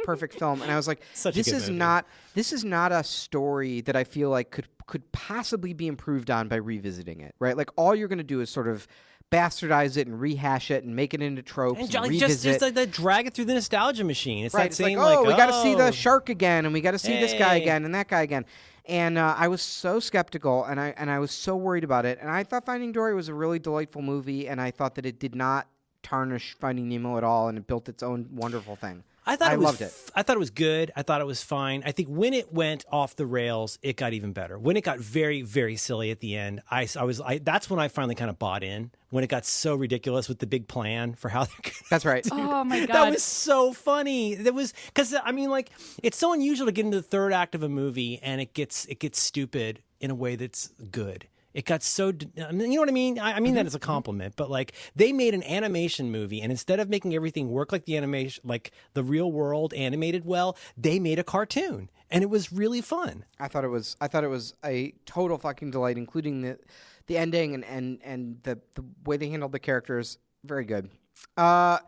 perfect film. And I was like, Such a this good is movie. this is not a story that I feel like could possibly be improved on by revisiting it, right? Like all you're going to do is sort of bastardize it and rehash it and make it into tropes and just revisit. like that, drag it through the nostalgia machine. It's right. that It's same like, we got to see the shark again, and we got to see this guy Hey. again and that guy again. And I was so skeptical, and I was so worried about it. And I thought Finding Dory was a really delightful movie, and I thought that it did not tarnish Finding Nemo at all, and it built its own wonderful thing. I loved it. I thought it was good. I thought it was fine. I think when it went off the rails, it got even better. When it got very, very silly at the end, that's when I finally kind of bought in. When it got so ridiculous with the big plan for how they're That's right. Oh my god, that was so funny. That was because I mean, like, it's so unusual to get into the third act of a movie and it gets stupid in a way that's good. It got so, you know what I mean? I mean that as a compliment, but like they made an animation movie, and instead of making everything work like the animation, like the real world animated well, they made a cartoon, and it was really fun. I thought it was a total fucking delight, including the ending and the way they handled the characters. Very good. Let's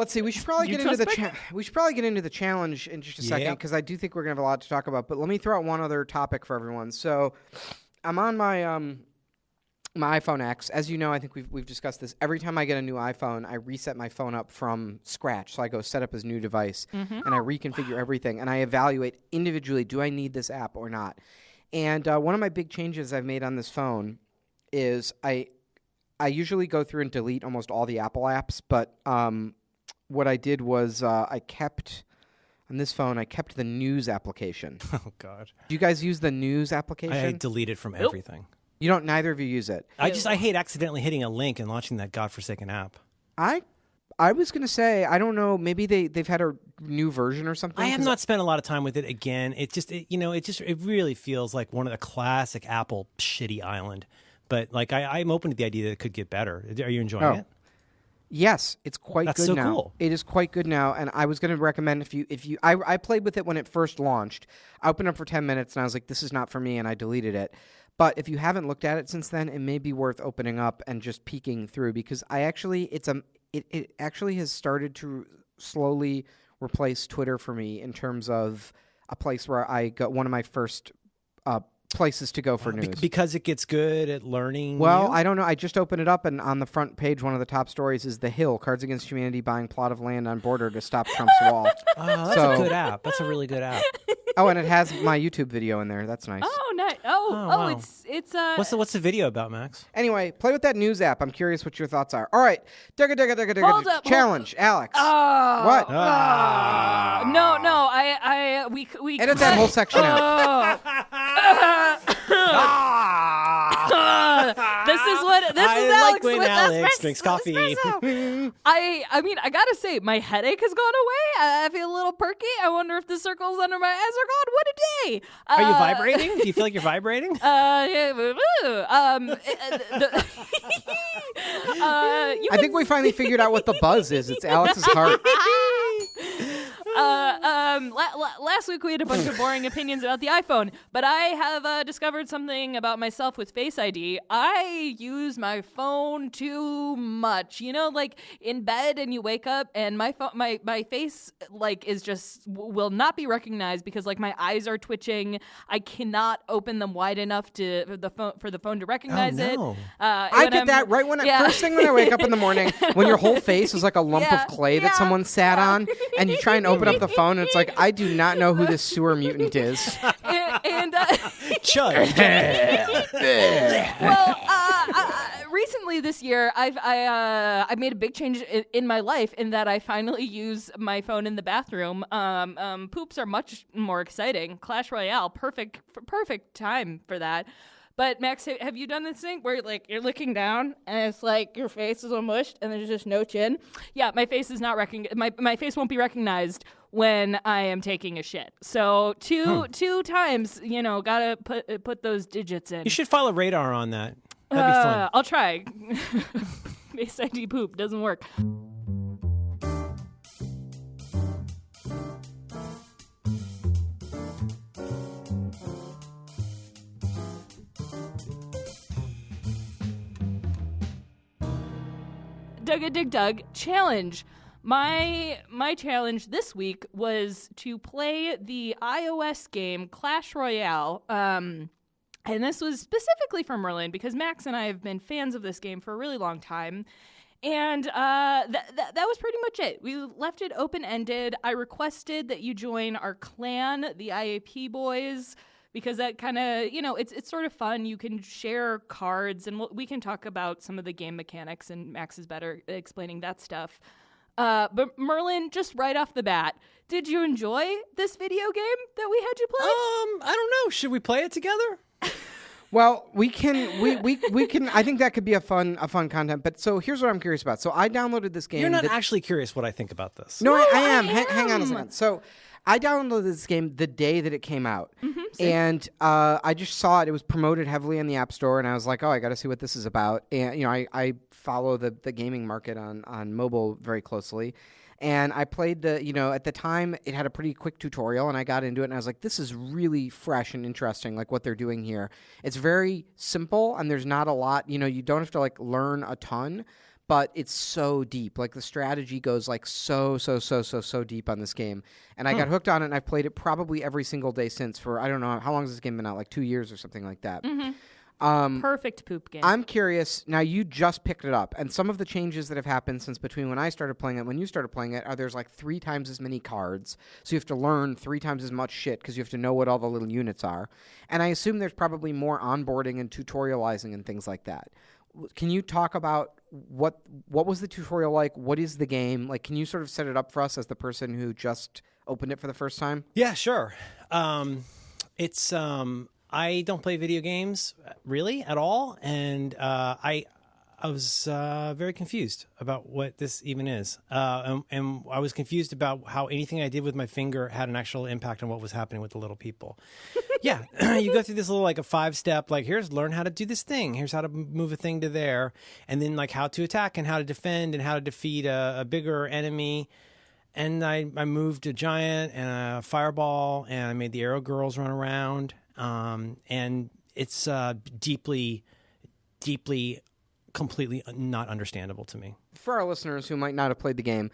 see. We should probably get into the challenge in just a second, because I do think we're gonna have a lot to talk about. But let me throw out one other topic for everyone. So I'm on my my iPhone X. As you know, I think we've discussed this. Every time I get a new iPhone, I reset my phone up from scratch. So I go set up as new device, and I reconfigure everything, and I evaluate individually, do I need this app or not? And one of my big changes I've made on this phone is I usually go through and delete almost all the Apple apps, but what I did was I kept the news application. Oh God! Do you guys use the news application? I delete it from everything. You don't. Neither of you use it. I hate accidentally hitting a link and launching that godforsaken app. I was gonna say, I don't know. Maybe they've had a new version or something. I have not spent a lot of time with it. Again, it really feels like one of the classic Apple shitty island. But like I'm open to the idea that it could get better. Are you enjoying it? Yes, it's quite That's good so now. cool. It is quite good now, and I was going to recommend if you I played with it when it first launched. I opened up for 10 minutes, and I was like, this is not for me, and I deleted it. But if you haven't looked at it since then, it may be worth opening up and just peeking through, because it actually has started to slowly replace Twitter for me in terms of a place where I got one of my first places to go for news. Because it gets good at learning. Well, I don't know. I just opened it up, and on the front page, one of the top stories is The Hill, Cards Against Humanity buying plot of land on border to stop Trump's wall. Oh, that's a good app. That's a really good app. Oh, and it has my YouTube video in there. That's nice. Oh, nice. wow. It's What's the video about, Max? Anyway, play with that news app. I'm curious what your thoughts are. All right. Hold up, Challenge, Alex. Oh. What? No. We Edit that whole section out. This is I Alex like when with Alex espresso. drinks coffee. I mean, I gotta say, my headache has gone away. I feel a little perky. I wonder if the circles under my eyes are gone. What a day! Are you vibrating? Do you feel like you're vibrating? I think we finally figured out what the buzz is. It's Alex's heart. Last week we had a bunch of boring opinions about the iPhone, but I have discovered something about myself with Face ID. I use my phone too much. You know, like in bed and you wake up and my face like is just will not be recognized because like my eyes are twitching. I cannot open them wide enough for the phone to recognize it. I get that right first thing when I wake up in the morning, when your whole face is like a lump of clay that someone sat on, and you try and open up the phone, and it's like, I do not know who this sewer mutant is. and Chud. Recently this year, I've made a big change in my life in that I finally use my phone in the bathroom. Poops are much more exciting. Clash Royale, perfect time for that. But Max, have you done this thing where like you're looking down and it's like your face is all mushed and there's just no chin? Yeah, my face is not my face won't be recognized when I am taking a shit. So two times, gotta put those digits in. You should file a radar on that. That'd be fun. I'll try. Face ID poop doesn't work. Doug challenge. My challenge this week was to play the iOS game Clash Royale. And this was specifically for Merlin because Max and I have been fans of this game for a really long time. And that was pretty much it. We left it open-ended. I requested that you join our clan, the IAP boys, because that kind of, it's sort of fun. You can share cards, and we can talk about some of the game mechanics, and Max is better at explaining that stuff. But Merlin, just right off the bat, did you enjoy this video game that we had you play? I don't know. Should we play it together? Well, we can. I think that could be a fun content. But so here's what I'm curious about. So I downloaded this game. You're not actually curious what I think about this. No, I am. Hang on a second. So I downloaded this game the day that it came out, and I just saw it. It was promoted heavily in the App Store, and I was like, oh, I got to see what this is about. And I follow the gaming market on mobile very closely. And I played at the time, it had a pretty quick tutorial, and I got into it, and I was like, this is really fresh and interesting, like what they're doing here. It's very simple, and there's not a lot, you don't have to, like, learn a ton, but it's so deep. Like, the strategy goes, like, so deep on this game. And I got hooked on it, and I've played it probably every single day since for, I don't know, how long has this game been out? Like 2 years or something like that. Perfect poop game. I'm curious, now you just picked it up, and some of the changes that have happened since between when I started playing it and when you started playing it are there's like 3 times as many cards, so you have to learn 3 times as much shit because you have to know what all the little units are. And I assume there's probably more onboarding and tutorializing and things like that. Can you talk about what was the tutorial like? What is the game? Like, can you sort of set it up for us as the person who just opened it for the first time? Yeah, sure. I don't play video games really at all, and I was very confused about what this even is, and I was confused about how anything I did with my finger had an actual impact on what was happening with the little people. Yeah, you go through this little, like, a 5-step, like, here's learn how to do this thing, here's how to move a thing to there, and then, like, how to attack and how to defend and how to defeat a bigger enemy. And I moved a giant and a fireball, and I made the arrow girls run around. And it's deeply, completely not understandable to me. For our listeners who might not have played the game,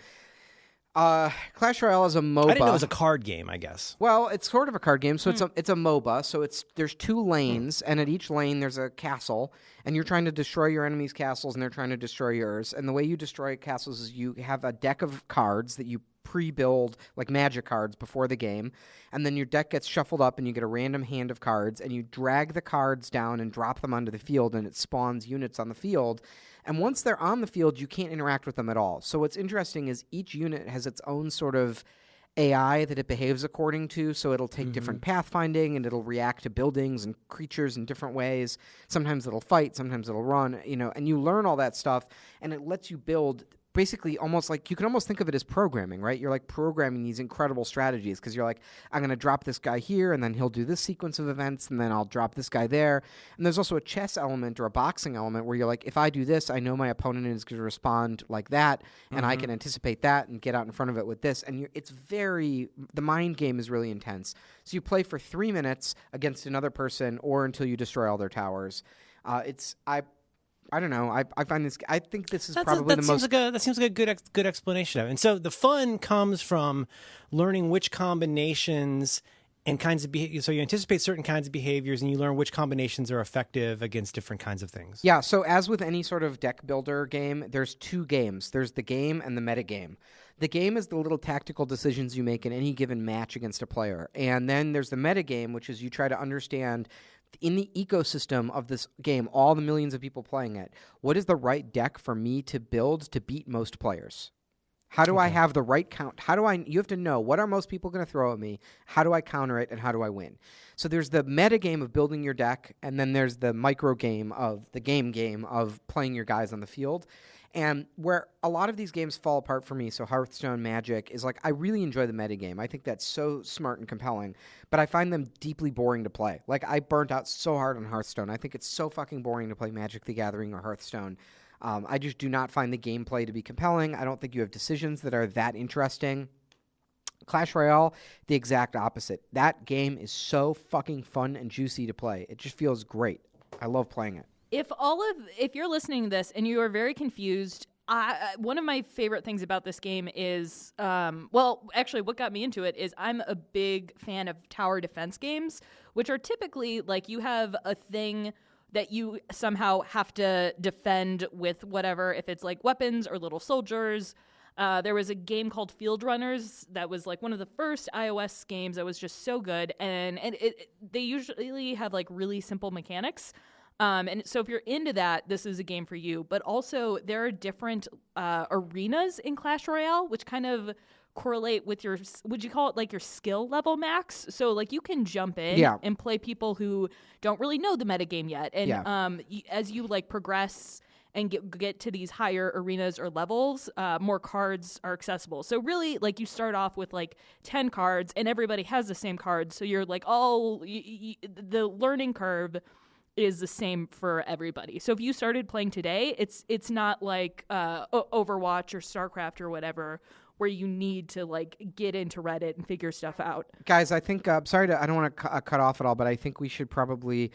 Clash Royale is a MOBA. I didn't know it was a card game, I guess. Well, it's sort of a card game, so it's a MOBA. So there's 2 lanes, and at each lane there's a castle, and you're trying to destroy your enemy's castles, and they're trying to destroy yours. And the way you destroy castles is you have a deck of cards that you pre-build, like magic cards, before the game, and then your deck gets shuffled up and you get a random hand of cards, and you drag the cards down and drop them onto the field, and it spawns units on the field. And once they're on the field, you can't interact with them at all. So what's interesting is each unit has its own sort of AI that it behaves according to, so it'll take different pathfinding, and it'll react to buildings and creatures in different ways. Sometimes it'll fight, sometimes it'll run, and you learn all that stuff, and it lets you build basically almost like, you can almost think of it as programming, right? You're like programming these incredible strategies because you're like, I'm going to drop this guy here, and then he'll do this sequence of events, and then I'll drop this guy there. And there's also a chess element or a boxing element where you're like, if I do this, I know my opponent is going to respond like that, and I can anticipate that and get out in front of it with this. And the mind game is really intense. So you play for 3 minutes against another person or until you destroy all their towers. I don't know. I find this. I think this is probably the most. That seems like a good explanation of it. And so the fun comes from learning which combinations and kinds of behavior. So you anticipate certain kinds of behaviors, and you learn which combinations are effective against different kinds of things. Yeah. So as with any sort of deck builder game, there's 2 games. There's the game and the meta game. The game is the little tactical decisions you make in any given match against a player, and then there's the meta game, which is you try to understand, in the ecosystem of this game, all the millions of people playing it, what is the right deck for me to build to beat most players? How do I have the right count? You have to know, what are most people going to throw at me? How do I counter it, and how do I win? So there's the meta game of building your deck, and then there's the micro game of the game of playing your guys on the field. And where a lot of these games fall apart for me, so Hearthstone, Magic, is like, I really enjoy the metagame. I think that's so smart and compelling, but I find them deeply boring to play. Like, I burnt out so hard on Hearthstone. I think it's so fucking boring to play Magic the Gathering or Hearthstone. I just do not find the gameplay to be compelling. I don't think you have decisions that are that interesting. Clash Royale, the exact opposite. That game is so fucking fun and juicy to play. It just feels great. I love playing it. If you're listening to this and you are very confused, one of my favorite things about this game is, actually what got me into it is I'm a big fan of tower defense games, which are typically like you have a thing that you somehow have to defend with whatever, if it's like weapons or little soldiers. There was a game called Field Runners that was like one of the first iOS games that was just so good, and they usually have like really simple mechanics. And so if you're into that, this is a game for you. But also there are different arenas in Clash Royale, which kind of correlate with your, would you call it like your skill level max? So like you can jump in and play people who don't really know the metagame yet. And as you like progress and get to these higher arenas or levels, more cards are accessible. So really, like, you start off with like 10 cards and everybody has the same cards. So you're like, the learning curve is the same for everybody. So if you started playing today, it's not like Overwatch or StarCraft or whatever, where you need to like get into Reddit and figure stuff out. Guys, I think I don't want to cut off at all, but I think we should probably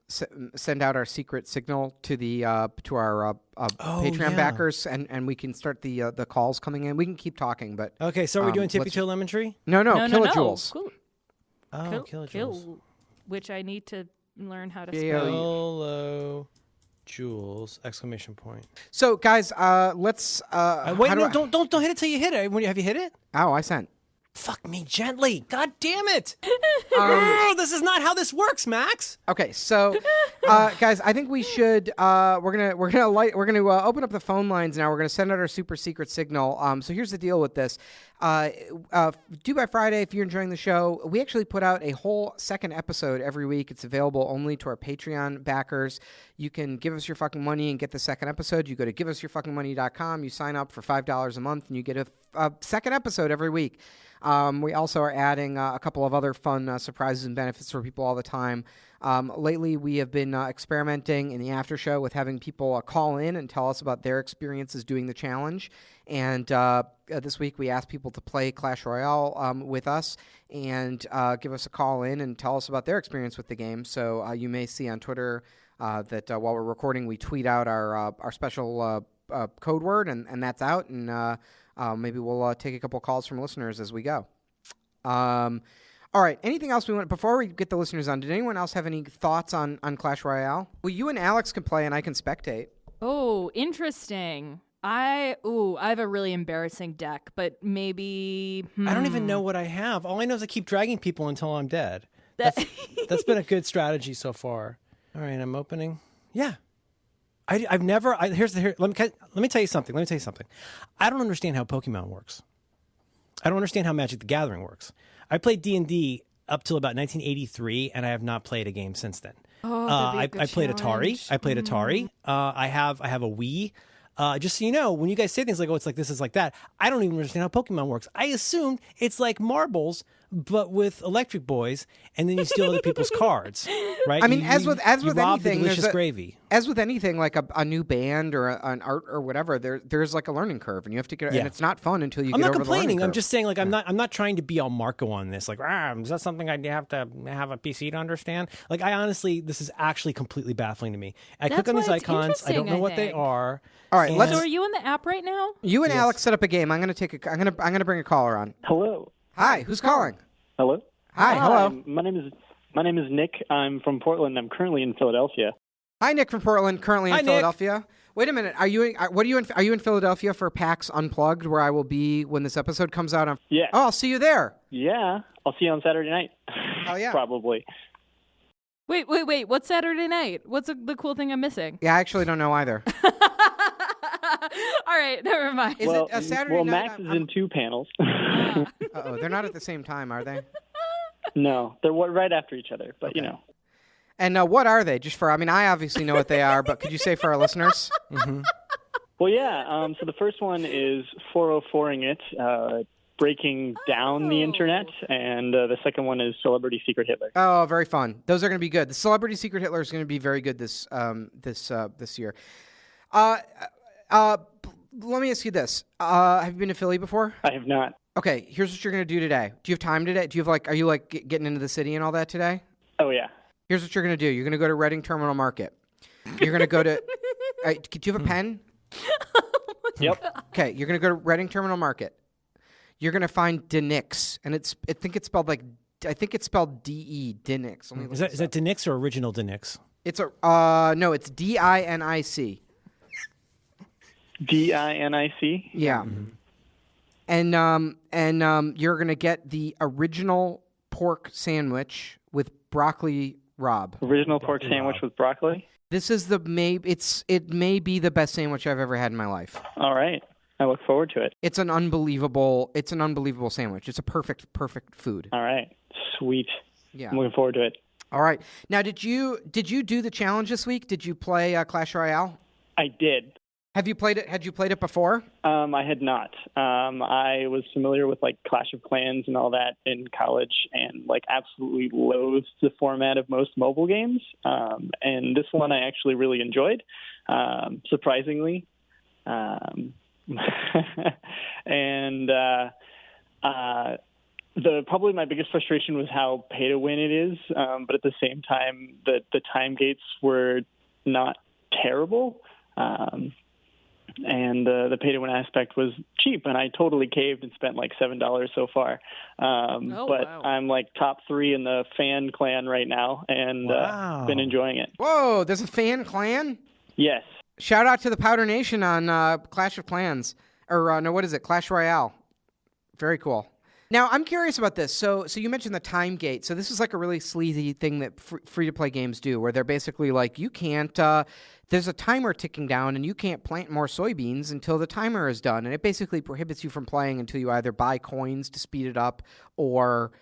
send out our secret signal to the to our Patreon backers, and we can start the calls coming in. We can keep talking, but okay. So are we doing Tippy Toe Lemon Tree? No, Kilojoules. Cool. Oh, Kilojoules. Which I need to learn how to spell. Kilojoules! ! So guys, let's wait. No, don't hit it till you hit it. Have you hit it? Oh, I sent. Fuck me gently. God damn it. This is not how this works, Max. Okay, so guys, I think we should we're gonna open up the phone lines now. We're gonna send out our super secret signal. So here's the deal with this. Due by Friday, if you're enjoying the show, we actually put out a whole second episode every week. It's available only to our Patreon backers. You can give us your fucking money and get the second episode. You go to giveusyourfuckingmoney.com. You sign up for $5 a month, and you get a second episode every week. We also are adding a couple of other fun surprises and benefits for people all the time. Lately, we have been experimenting in the after show with having people call in and tell us about their experiences doing the challenge. And this week, we asked people to play Clash Royale with us and give us a call in and tell us about their experience with the game. So you may see on Twitter that while we're recording, we tweet out our special code word, and that's out. And maybe we'll take a couple calls from listeners as we go. All right. Anything else we want before we get the listeners on? Did anyone else have any thoughts on Clash Royale? Well, you and Alex can play, and I can spectate. Oh, interesting. I have a really embarrassing deck, but maybe I don't even know what I have. All I know is I keep dragging people until I'm dead. That's been a good strategy so far. All right, I'm opening. Yeah. I've never. Let me tell you something. I don't understand how Pokemon works. I don't understand how Magic the Gathering works. I played D&D up till about 1983, and I have not played a game since then. I played Atari. I have a Wii. Just so you know, when you guys say things like, "Oh, it's like this, is like that," I don't even understand how Pokemon works. I assumed it's like marbles, but with electric boys, and then you steal other people's cards, right? I mean, as with anything, delicious gravy. As with anything, like a new band or an art or whatever, there's like a learning curve, and you have to get. Yeah. And it's not fun until you get over the learning curve. I'm not complaining. I'm just saying, like, I'm not trying to be all Marco on this. Like, is that something I have to have a PC to understand? Like, this is actually completely baffling to me. I click on these icons. I don't know what they are. All right, so are you in the app right now? You and Alex set up a game. I'm gonna bring a caller on. Hello. Hi, who's calling? Hello. Hi, hello. My name is Nick. I'm from Portland. I'm currently in Philadelphia. Hi, Nick from Portland. Currently in Philadelphia. Wait a minute. Are you in Philadelphia for PAX Unplugged, where I will be when this episode comes out? Yeah. Oh, I'll see you there. Yeah, I'll see you on Saturday night. Oh yeah. Probably. Wait. What's Saturday night? What's the cool thing I'm missing? Yeah, I actually don't know either. All right, never mind. Is it a Saturday night? Well, Max is in two panels. Uh-oh, they're not at the same time, are they? No, they're right after each other, but you know. And what are they? I obviously know what they are, but could you say for our listeners? Mm-hmm. Well, yeah. So the first one is 404ing it, breaking down the internet, and the second one is Celebrity Secret Hitler. Oh, very fun. Those are going to be good. The Celebrity Secret Hitler is going to be very good this year. Let me ask you this. Have you been to Philly before? I have not. Okay, here's what you're going to do today. Do you have time today? Are you getting into the city and all that today? Oh, yeah. Here's what you're going to do. You're going to go to Reading Terminal Market. You're going to go to... do you have a pen? Yep. Okay, you're going to go to Reading Terminal Market. You're going to find Denix, and I think it's spelled like I think it's spelled D-E, Dinix. Is that Dinix or original Dinix? It's no, it's D-I-N-I-C. D-I-N-I-C? Yeah. And you're going to get the original pork sandwich with broccoli rabe. Original pork sandwich with broccoli? This is it may be the best sandwich I've ever had in my life. All right. I look forward to it. It's an unbelievable sandwich. It's a perfect food. All right. Sweet. Yeah. I'm looking forward to it. All right. Now, did you do the challenge this week? Did you play Clash Royale? I did. Have you played it? Had you played it before? I had not. I was familiar with like Clash of Clans and all that in college, and like absolutely loathed the format of most mobile games. And this one I actually really enjoyed, surprisingly. And probably my biggest frustration was how pay to win it is, but at the same time, the time gates were not terrible. And the pay-to-win aspect was cheap, and I totally caved and spent like $7 so far. But wow. I'm like top 3 in the fan clan right now, and been enjoying it. Whoa, there's a fan clan? Yes. Shout out to the Powder Nation on Clash of Clans. Or, no, what is it? Clash Royale. Very cool. Now, I'm curious about this. So you mentioned the time gate. So this is like a really sleazy thing that free-to-play games do, where they're basically like, you can't, there's a timer ticking down, and you can't plant more soybeans until the timer is done. And it basically prohibits you from playing until you either buy coins to speed it up or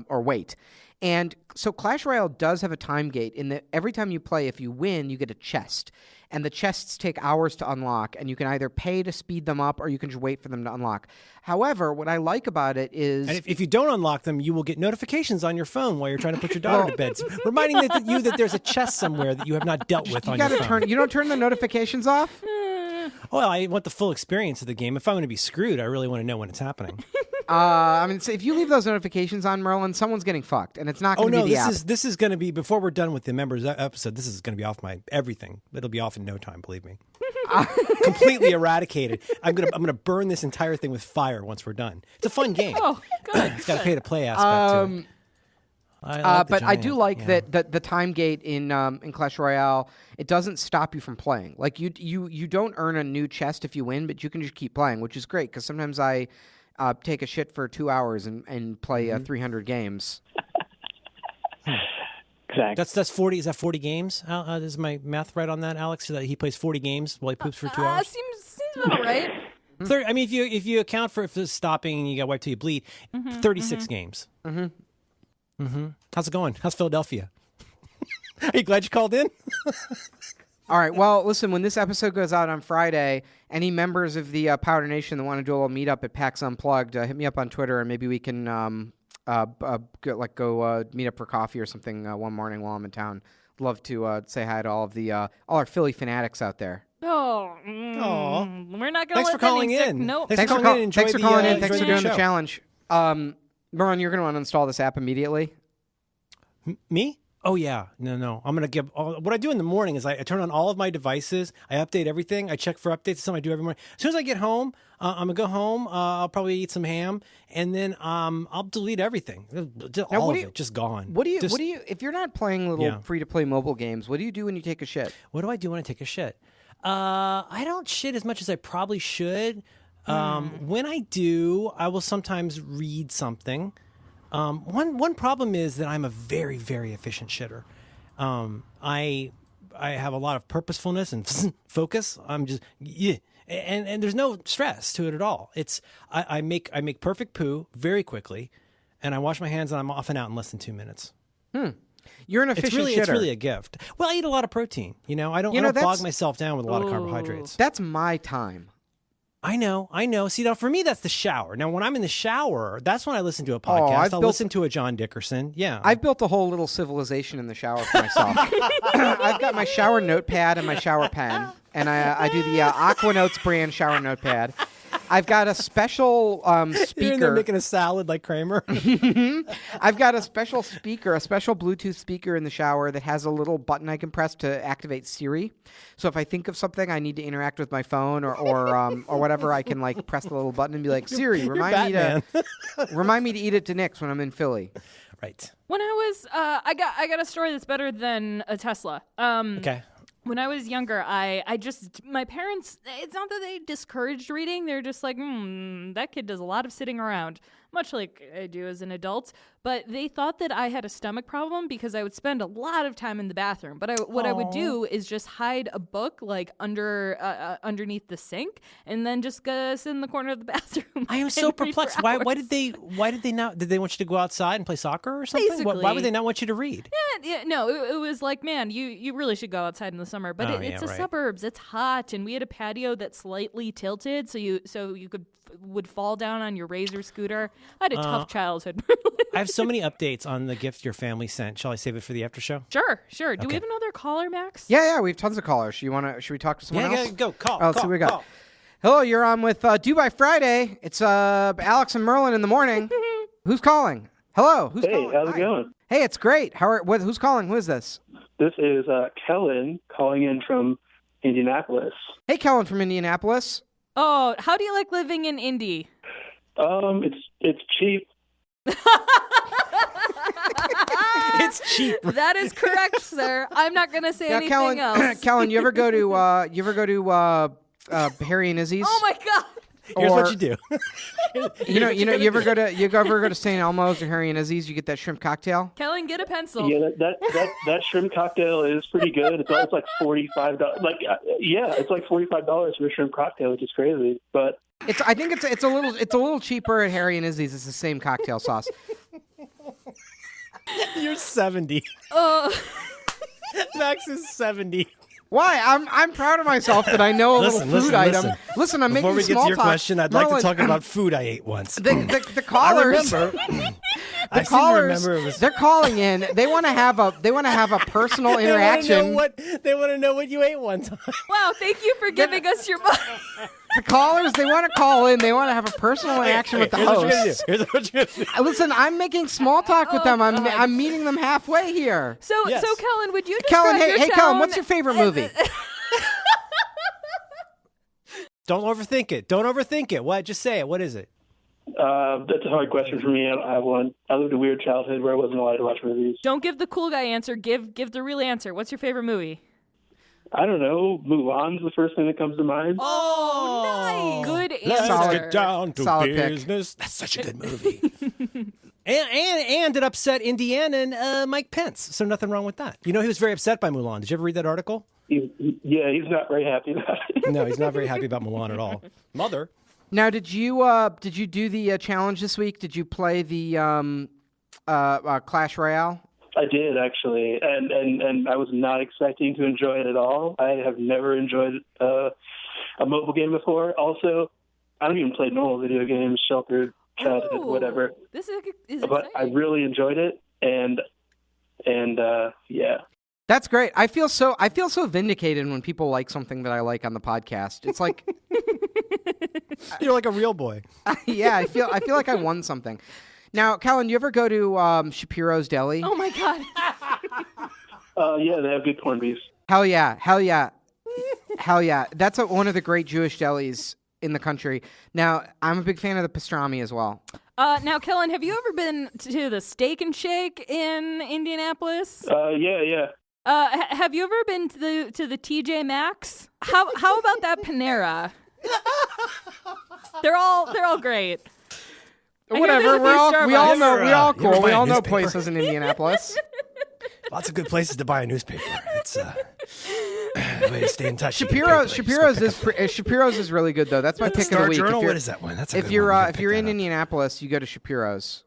wait. And so Clash Royale does have a time gate in that every time you play, if you win, you get a chest. And the chests take hours to unlock, and you can either pay to speed them up or you can just wait for them to unlock. However, what I like about it is... And if you don't unlock them, you will get notifications on your phone while you're trying to put your daughter to bed, reminding you that there's a chest somewhere that you have not dealt with on your phone. You don't turn the notifications off? Well, I want the full experience of the game. If I'm going to be screwed, I really want to know when it's happening. I mean, so if you leave those notifications on, Merlin, someone's getting fucked, and it's not going to be the app. This is going to be, before we're done with the members episode, this is going to be off my everything. It'll be off in no time, believe me. Completely eradicated. I'm gonna burn this entire thing with fire once we're done. It's a fun game. Oh, good. It's got a pay to play aspect to it. I do like that the time gate in Clash Royale, it doesn't stop you from playing. Like you don't earn a new chest if you win, but you can just keep playing, which is great because sometimes I take a shit for 2 hours and play 300 games. Exactly. That's 40. Is that 40 games? Is my math right on that, Alex? So that he plays 40 games while he poops for 2 hours. Seems about right. I mean, if you account for stopping and you got wiped till you bleed, 36 games. How's it going? How's Philadelphia? Are you glad you called in? All right. Well, listen, when this episode goes out on Friday, any members of the Powder Nation that want to do a little meetup at PAX Unplugged, hit me up on Twitter, and maybe we can go meet up for coffee or something one morning while I'm in town. Love to say hi to all our Philly fanatics out there. Oh, we're not going to Thanks for calling in. Nope. Thanks for calling in. Thanks for calling in. Thanks for doing show. the challenge. Merlin, you're going to uninstall this app immediately? Me? Oh, yeah. No. I'm going to what I do in the morning is I turn on all of my devices. I update everything. I check for updates. It's something I do every morning. As soon as I get home, I'm going to go home. I'll probably eat some ham, and then I'll delete everything. All of it, just gone. What do you, if you're not playing little free-to-play mobile games, what do you do when you take a shit? What do I do when I take a shit? I don't shit as much as I probably should. When I do, I will sometimes read something. One problem is that I'm a very, very efficient shitter. I have a lot of purposefulness and focus. I'm just and there's no stress to it at all. It's I make perfect poo very quickly, and I wash my hands and I'm off and out in less than 2 minutes. You're an efficient shitter. It's really a gift. Well, I eat a lot of protein. I don't bog myself down with a lot of carbohydrates. That's my time. I know. See, now for me, that's the shower. Now, when I'm in the shower, that's when I listen to a podcast. I'll listen to a John Dickerson. Yeah. I've built a whole little civilization in the shower for myself. I've got my shower notepad and my shower pen, and I do the Aqua Notes brand shower notepad. I've got a special speaker. You're in there making a salad like Kramer. I've got a special speaker, a special Bluetooth speaker in the shower that has a little button I can press to activate Siri. So if I think of something I need to interact with my phone or whatever, I can like press the little button and be like, Siri, remind me to eat it to Nick's when I'm in Philly. Right. When I was, I got a story that's better than a Tesla. Okay. When I was younger, my parents, it's not that they discouraged reading. They're just like, that kid does a lot of sitting around, much like I do as an adult. But they thought that I had a stomach problem because I would spend a lot of time in the bathroom. But what I would do is just hide a book like underneath the sink and then just go sit in the corner of the bathroom. I am so perplexed. Why did they not? Did they want you to go outside and play soccer or something? Basically. Why would they not want you to read? No, it was like, man, you really should go outside in the summer. But it's the suburbs. It's hot, and we had a patio that's slightly tilted, so you would fall down on your razor scooter. I had a tough childhood. I have so many updates on the gift your family sent. Shall I save it for the after show? Sure. Do we have another caller, Max? Yeah, we have tons of callers. Should we talk to someone else? Yeah, go. Call. Let's see what we got. Call. Hello, you're on with Do by Friday. It's Alex and Merlin in the morning. Who's calling? Hello, who's calling? Hey, how's it going? Hey, it's great. Who's calling? Who is this? This is Kellen calling in from Indianapolis. Hey, Kellen from Indianapolis. Oh, how do you like living in Indy? It's cheap. It's cheap. That is correct, sir. I'm not going to say Now, anything else. Kellen, you ever go to Harry and Izzy's? Oh my God. Here's what you do. You ever go to St. Elmo's or Harry and Izzy's? You get that shrimp cocktail. Kellen, get a pencil. Yeah, that shrimp cocktail is pretty good. It's like $45. It's like $45 for a shrimp cocktail, which is crazy. But I think it's a little cheaper at Harry and Izzy's. It's the same cocktail sauce. You're 70. Max is 70. Why? I'm proud of myself that I know a little food item. Listen, I'm Before making we get small to your talk. question, I'd like to talk about food I ate once. The callers. I callers. remember it was. They're calling in. They want to have a personal interaction. They want to know what you ate one time. Wow, thank you for giving us your money. The callers, they want to call in. They want to have a personal interaction with the host. Here's what you're going to do. Listen, I'm making small talk with them. I'm meeting them halfway here. So Kellen, would you Kellen, describe your hey, town? Kellen, what's your favorite movie? Don't overthink it. What? Just say it. What is it? That's a hard question for me. I don't have one. I lived a weird childhood where I wasn't allowed to watch movies. Don't give the cool guy answer. Give the real answer. What's your favorite movie? I don't know. Mulan's the first thing that comes to mind. Oh, nice. Good answer. Let's get down to Solid pick. business. That's such a good movie. and it upset Indiana and Mike Pence. So nothing wrong with that. He was very upset by Mulan. Did you ever read that article? He's not very happy about it. No, he's not very happy about Mulan at all. Mother. Now, did you do the challenge this week? Did you play the Clash Royale? I did, actually, and I was not expecting to enjoy it at all. I have never enjoyed a mobile game before. Also, I don't even play normal video games, sheltered, childhood, whatever. This is but exciting. I really enjoyed it, and yeah. That's great. I feel so vindicated when people like something that I like on the podcast. It's like You're like a real boy. yeah, I feel like I won something. Now, Kellen, you ever go to Shapiro's Deli? Oh my God. Yeah, they have good corned beef. Hell yeah. That's one of the great Jewish delis in the country. Now, I'm a big fan of the pastrami as well. Now, Kellen, have you ever been to the Steak and Shake in Indianapolis? Yeah. Have you ever been to the TJ Maxx? How about that Panera? They're all great. Whatever. We all know newspaper? places in Indianapolis. Lots of good places to buy a newspaper. It's a way to stay in touch. Shapiro's is really good though. That's my pick of the Star week. Journal. What is that one? That's a if good you're one. if you're in Indianapolis, you go to Shapiro's.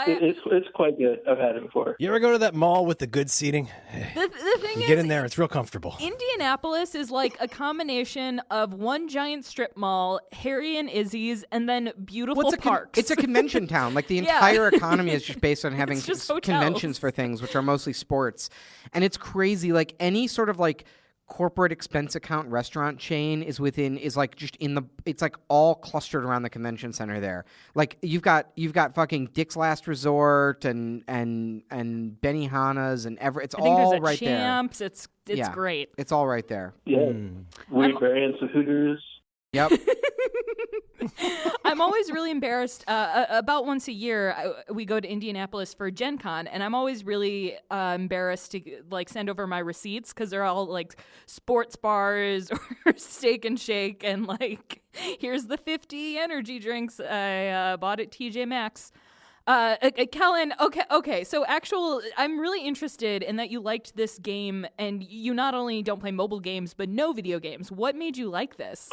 It's quite good. I've had it before. You ever go to that mall with the good seating? The thing You is, get in there, it's real comfortable. Indianapolis is like a combination of one giant strip mall, Harry and Izzy's, and then beautiful parks. It's a convention town. Like the Yeah. entire economy is just based on having It's just conventions hotels. for things, which are mostly sports. And it's crazy. Like any sort of like corporate expense account restaurant chain is like just in the, it's like all clustered around the convention center there. Like you've got fucking Dick's Last Resort and Benihana's and it's I think all there's a right Champs. There. It's great. It's all right there. Yeah. Weird variants of Hooters. Yep. I'm always really embarrassed. About once a year, we go to Indianapolis for Gen Con, and I'm always really embarrassed to like send over my receipts because they're all like sports bars or Steak and Shake, and like here's the 50 energy drinks I bought at TJ Maxx. Kellen, okay. So I'm really interested in that you liked this game, and you not only don't play mobile games, but no video games. What made you like this?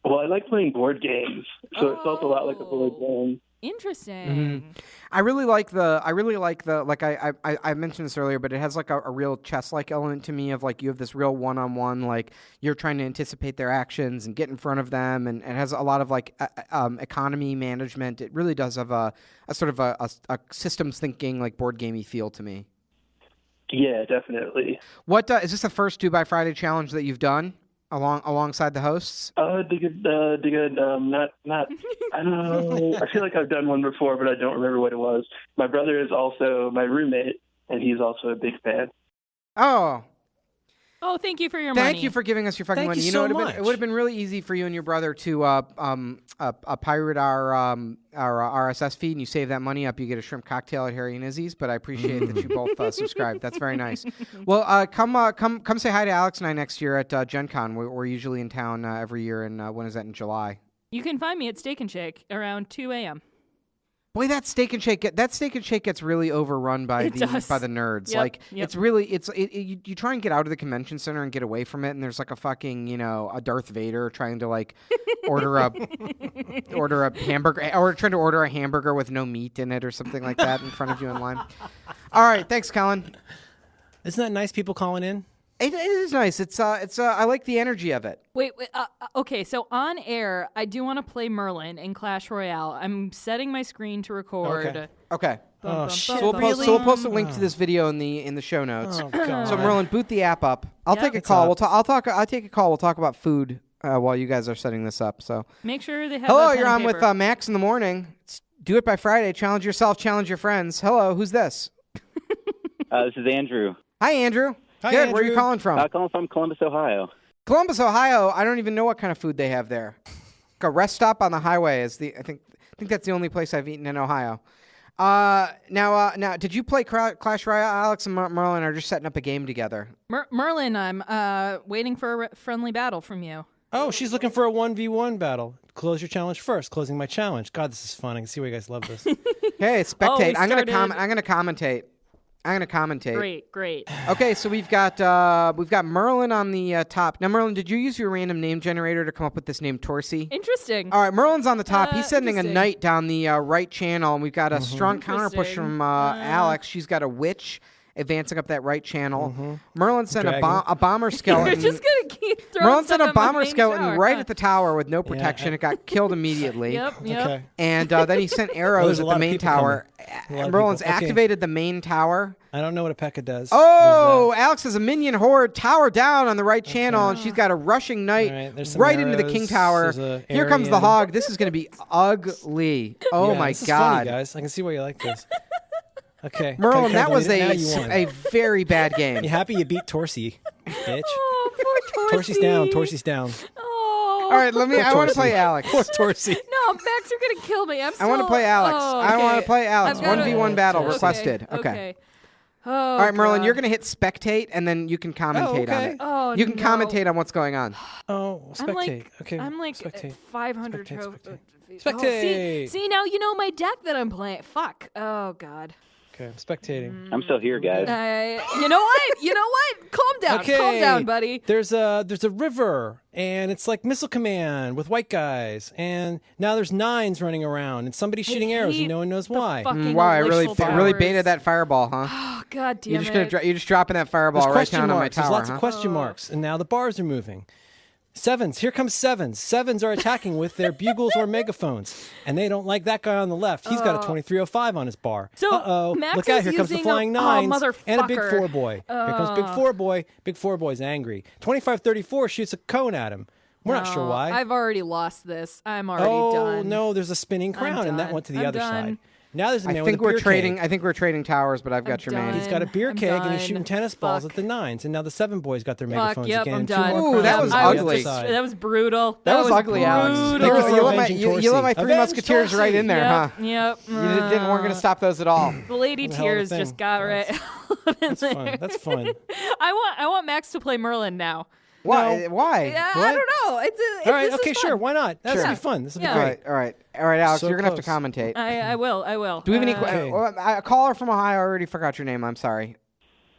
Well, I like playing board games, so it felt a lot like a board game. Interesting. Mm-hmm. I really like the like I mentioned this earlier, but it has like a real chess-like element to me of like you have this real one-on-one, like you're trying to anticipate their actions and get in front of them, and it has a lot of like economy management. It really does have a sort of a systems thinking, like board gamey feel to me. Yeah, definitely. What is this the first 2 by Friday challenge that you've done alongside the hosts? Not. I don't know. I feel like I've done one before, but I don't remember what it was. My brother is also my roommate, and he's also a big fan. Oh, thank you for your money. Thank you for giving us your fucking money. You know, so it would have been really easy for you and your brother to pirate our RSS feed, and you save that money up. You get a shrimp cocktail at Harry and Izzy's. But I appreciate that you both subscribed. That's very nice. Well, come say hi to Alex and I next year at Gen Con. We're usually in town every year, and when is that, in July? You can find me at Steak and Shake around 2 a.m. Boy, that Steak and Shake gets really overrun by the nerds. Yep. It's really you try and get out of the convention center and get away from it, and there's like a fucking a Darth Vader trying to like order a hamburger, or trying to order a hamburger with no meat in it or something like that in front of you in line. All right, thanks, Colin. Isn't that nice? People calling in. It is nice. I like the energy of it. Wait. Okay, so on air, I do want to play Merlin in Clash Royale. I'm setting my screen to record. Okay. Oh, shit. So we'll post a link to this video in the show notes. Oh, God. So Merlin, boot the app up. I'll take a call. I'll take a call. We'll talk about food while you guys are setting this up. So make sure they have. Hello, you're on with Max in the morning. Do it by Friday. Challenge yourself. Challenge your friends. Hello, who's this? This is Andrew. Hi, Andrew. Hi, Good. Andrew. Where are you calling from? I'm calling from Columbus, Ohio. Columbus, Ohio. I don't even know what kind of food they have there. Like a rest stop on the highway is I think that's the only place I've eaten in Ohio. Now, did you play Clash Royale? Alex and Merlin are just setting up a game together. Merlin, I'm waiting for a friendly battle from you. Oh, she's looking for a 1v1 battle. Close your challenge first. Closing my challenge. God, this is fun. I can see why you guys love this. Hey, spectate. I'm gonna commentate. Great. Okay, so we've got Merlin on the top. Now, Merlin, did you use your random name generator to come up with this name, Torsi? Interesting. All right, Merlin's on the top. He's sending a knight down the right channel, and we've got a strong counterpush from Alex. She's got a witch advancing up that right channel. Merlin sent a bomber skeleton. You're just gonna keep throwing Merlin sent a bomber skeleton tower, right at the tower with no protection. It got killed immediately. Yep. Okay. And then he sent arrows at the main tower. Merlin's activated the main tower. I don't know what a P.E.K.K.A does. Oh, Alex has a minion horde tower down on the right channel, and she's got a rushing knight right into the king tower. Here comes the hog. This is going to be ugly. Oh, my this is God. funny, guys. I can see why you like this. Okay. Merlin, that was a a very bad game. You happy you beat Torsi, bitch? Oh, poor Torsi. Torsi's down. Oh. All right, I want to play Alex. Poor Torsi. No, Max, you're gonna kill me. I want to play Alex. Oh, I okay. want to play Alex. 1v1 battle requested. Okay. Oh, all right, Merlin, God. you're going to hit spectate, and then you can commentate on it. Oh, you can commentate on what's going on. Oh, spectate. I'm like spectate. 500 Spectate, trophies. spectate. See, now you know my deck that I'm playing. Fuck. Oh, God. Okay, I'm spectating. I'm still here, guys. You know what? Calm down. Okay. Calm down, buddy. There's a river, and it's like Missile Command with white guys, and now there's 9s running around, and somebody's shooting arrows, and no one knows why. Wow, I really baited that fireball, huh? Oh, God damn You're just dropping that fireball There's right down on my tower, There's lots huh? of question marks, and now the bars are moving. Sevens, here comes Sevens. Sevens are attacking with their bugles or megaphones, and they don't like that guy on the left. He's got a 2305 on his bar. So Uh-oh, Max look out, is here comes the using flying a- oh, nines and a big motherfucker. 4 boy. Here comes big 4 boy. Big 4 boy's angry. 2534 shoots a cone at him. We're not sure why. I've already lost this. I'm already done. Oh, no, there's a spinning crown, and that done. went to the I'm other done. side. Now there's a man I with think a we're beer trading. keg. I think we're trading towers, but I've got your man. done. He's got a beer I'm keg, and he's done. shooting tennis balls Fuck. at the nines. And now the 7 boys got their Fuck, megaphones yep, again. I'm and 2 done. more Ooh, that crowns was on the other ugly. side. That was brutal. That was ugly, Alex. brutal. Thank you for You let avenging you let my Torsi. Three Avenge Musketeers right in there, Yep, huh? Yep. You weren't going to stop those at all. The lady What the hell of a tears thing. just got right. That's fun. That's fun. I want Max to play Merlin now. Why? Why? Yeah, What? I don't know. All right, this is okay, fun. sure. Why not? That's Sure. gonna be fun. This will be Yeah. great. All right, Alex. So You're gonna have to close. commentate. I will. I will. Do we have any? Okay. A caller from Ohio. I already forgot your name. I'm sorry.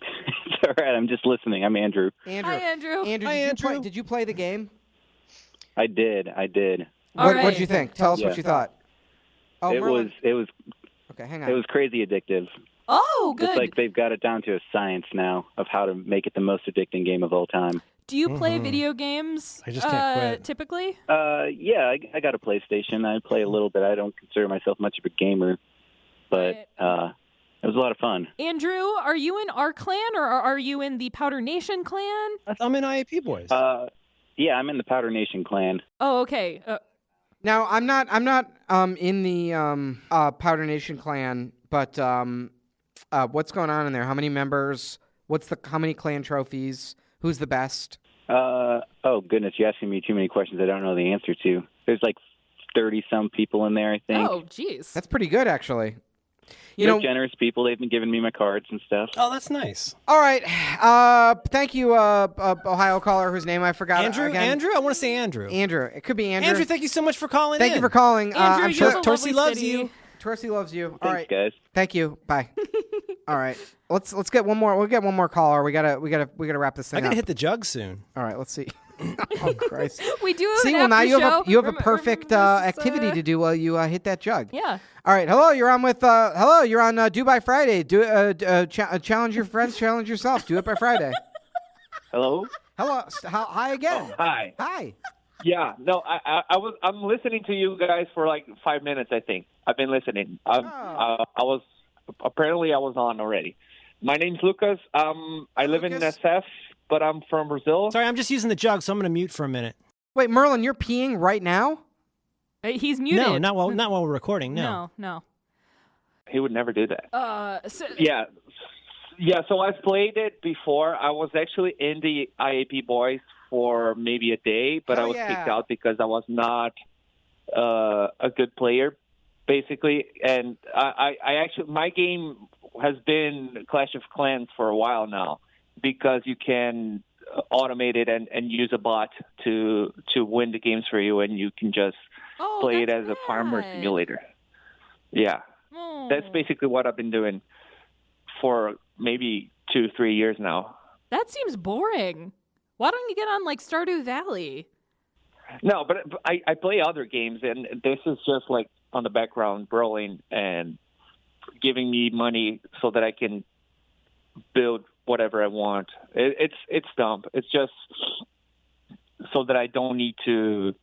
It's all right. I'm just listening. I'm Andrew. Andrew. Hi, Andrew. Andrew, Hi, Andrew. did you play the game? I did. All What'd right. you think? Tell us what Yeah. you thought. Oh, It Merlin. was Okay, hang on. it was crazy addictive. Oh, good. It's like they've got it down to a science now of how to make it the most addicting game of all time. Do you play video games? I just can't quit. Typically. Yeah, I got a PlayStation. I play a little bit. I don't consider myself much of a gamer, but it was a lot of fun. Andrew, are you in our clan or are you in the Powder Nation clan? I'm in IAP boys. Yeah, I'm in the Powder Nation clan. Oh, okay. Now, I'm not in the Powder Nation clan, but what's going on in there? How many members? How many clan trophies? Who's the best? Oh goodness, you're asking me too many questions I don't know the answer to. There's like 30-some people in there, I think. Oh, jeez. That's pretty good, actually. They're generous people. They've been giving me my cards and stuff. Oh, that's nice. All right. Thank you, Ohio caller whose name I forgot. Andrew, again. Andrew? I want to say Andrew. Andrew. It could be Andrew. Andrew, thank you so much for calling Thank in. you for calling. Andrew, I'm you sure have a lovely Torsi loves city. you. Torsi loves you. All Thanks, right. guys. Thank you. Bye. All right. Let's get one more. We'll get one more caller. We gotta wrap this thing I gotta up. hit the jug soon. All right. Let's see. Oh Christ. We do have See, an well now after you have show. a Remember perfect this, activity to do while you hit that jug. Yeah. All right. Hello. You're on with. Hello. You're on Do by Friday. Challenge your friends. Challenge yourself. Do it by Friday. Hello? Hello. Hi again. Hi. Hi. Yeah, no, I'm listening to you guys for like 5 minutes, I think. I've been listening. I was on already. My name's Lucas. I live in Lucas. SF, but I'm from Brazil. Sorry, I'm just using the jug, so I'm gonna mute for a minute. Wait, Merlin, you're peeing right now? He's muted. No, not while we're recording. No. No. He would never do that. So, Yeah, so I've played it before. I was actually in the IAP Boys for maybe a day, but I was kicked out because I was not a good player, basically. And I actually, my game has been Clash of Clans for a while now because you can automate it and use a bot to win the games for you, and you can just play it as a farmer simulator. Yeah. That's basically what I've been doing for maybe 2-3 years now. That seems boring. Why don't you get on like Stardew Valley? No, but I play other games, and this is just like on the background, brawling and giving me money so that I can build whatever I want. It's dumb. It's just so that I don't need to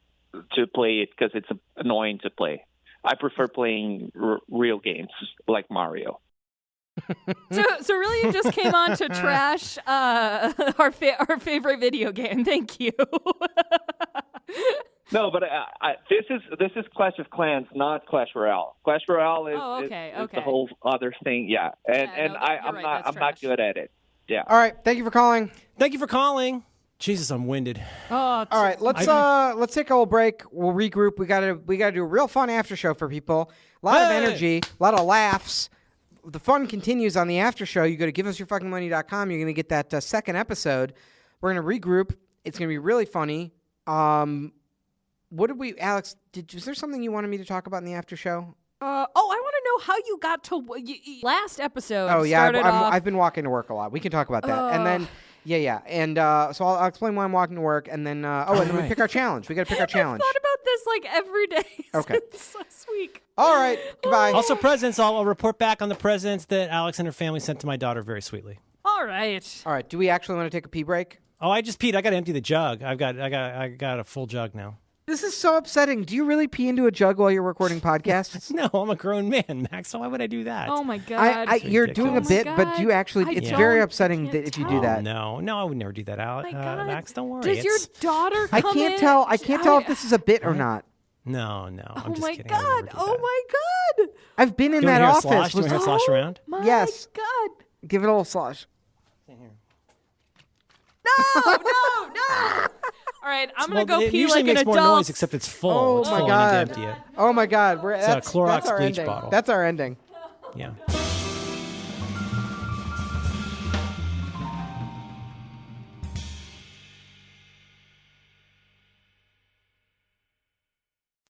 play it because it's annoying to play. I prefer playing real games like Mario. So really, you just came on to trash our favorite video game. Thank you. No, but this is Clash of Clans, not Clash Royale. Clash Royale is the whole other thing. Yeah, I'm not good at it. Yeah. All right. Thank you for calling. Thank you for calling. Jesus, I'm winded. All right, let's take a little break. We'll regroup. We gotta do a real fun after show for people. A lot of energy, a lot of laughs. The fun continues on the after show. You go to giveusyourfuckingmoney.com. You're gonna get that second episode. We're gonna regroup. It's gonna be really funny. What did we, Alex? Was there something you wanted me to talk about in the after show? I want to know how you got to last episode. Oh yeah, started off. I've been walking to work a lot. We can talk about that, and then. Yeah, and so I'll explain why I'm walking to work, and then and then we pick our challenge. We got to pick our challenge. I've thought about this like every day Okay. since last week. All right, goodbye. Also, presents. I'll report back on the presents that Alex and her family sent to my daughter very sweetly. All right. All right, do we actually want to take a pee break? Oh, I just peed. I got to empty the jug. I got a full jug now. This is so upsetting. Do you really pee into a jug while you're recording podcasts? No, I'm a grown man, Max. So why would I do that? Oh my god! You're doing a bit, but do you actually? It's very upsetting that if you do that. No, I would never do that, Max. Don't worry. Does your daughter? I can't tell. I can't tell if this is a bit or not. No. I'm just kidding. Oh my god! I've been in Do you that want to hear a office. slosh? Do you want to hear a slosh around? My Yes. God! Give it a little slosh. No! All right, I'm gonna go it pee usually like an makes more adult. noise, except it's full. Oh It's my full and you God. need to empty it. Oh my God. a Clorox that's our bleach ending. bottle. That's our ending. Yeah.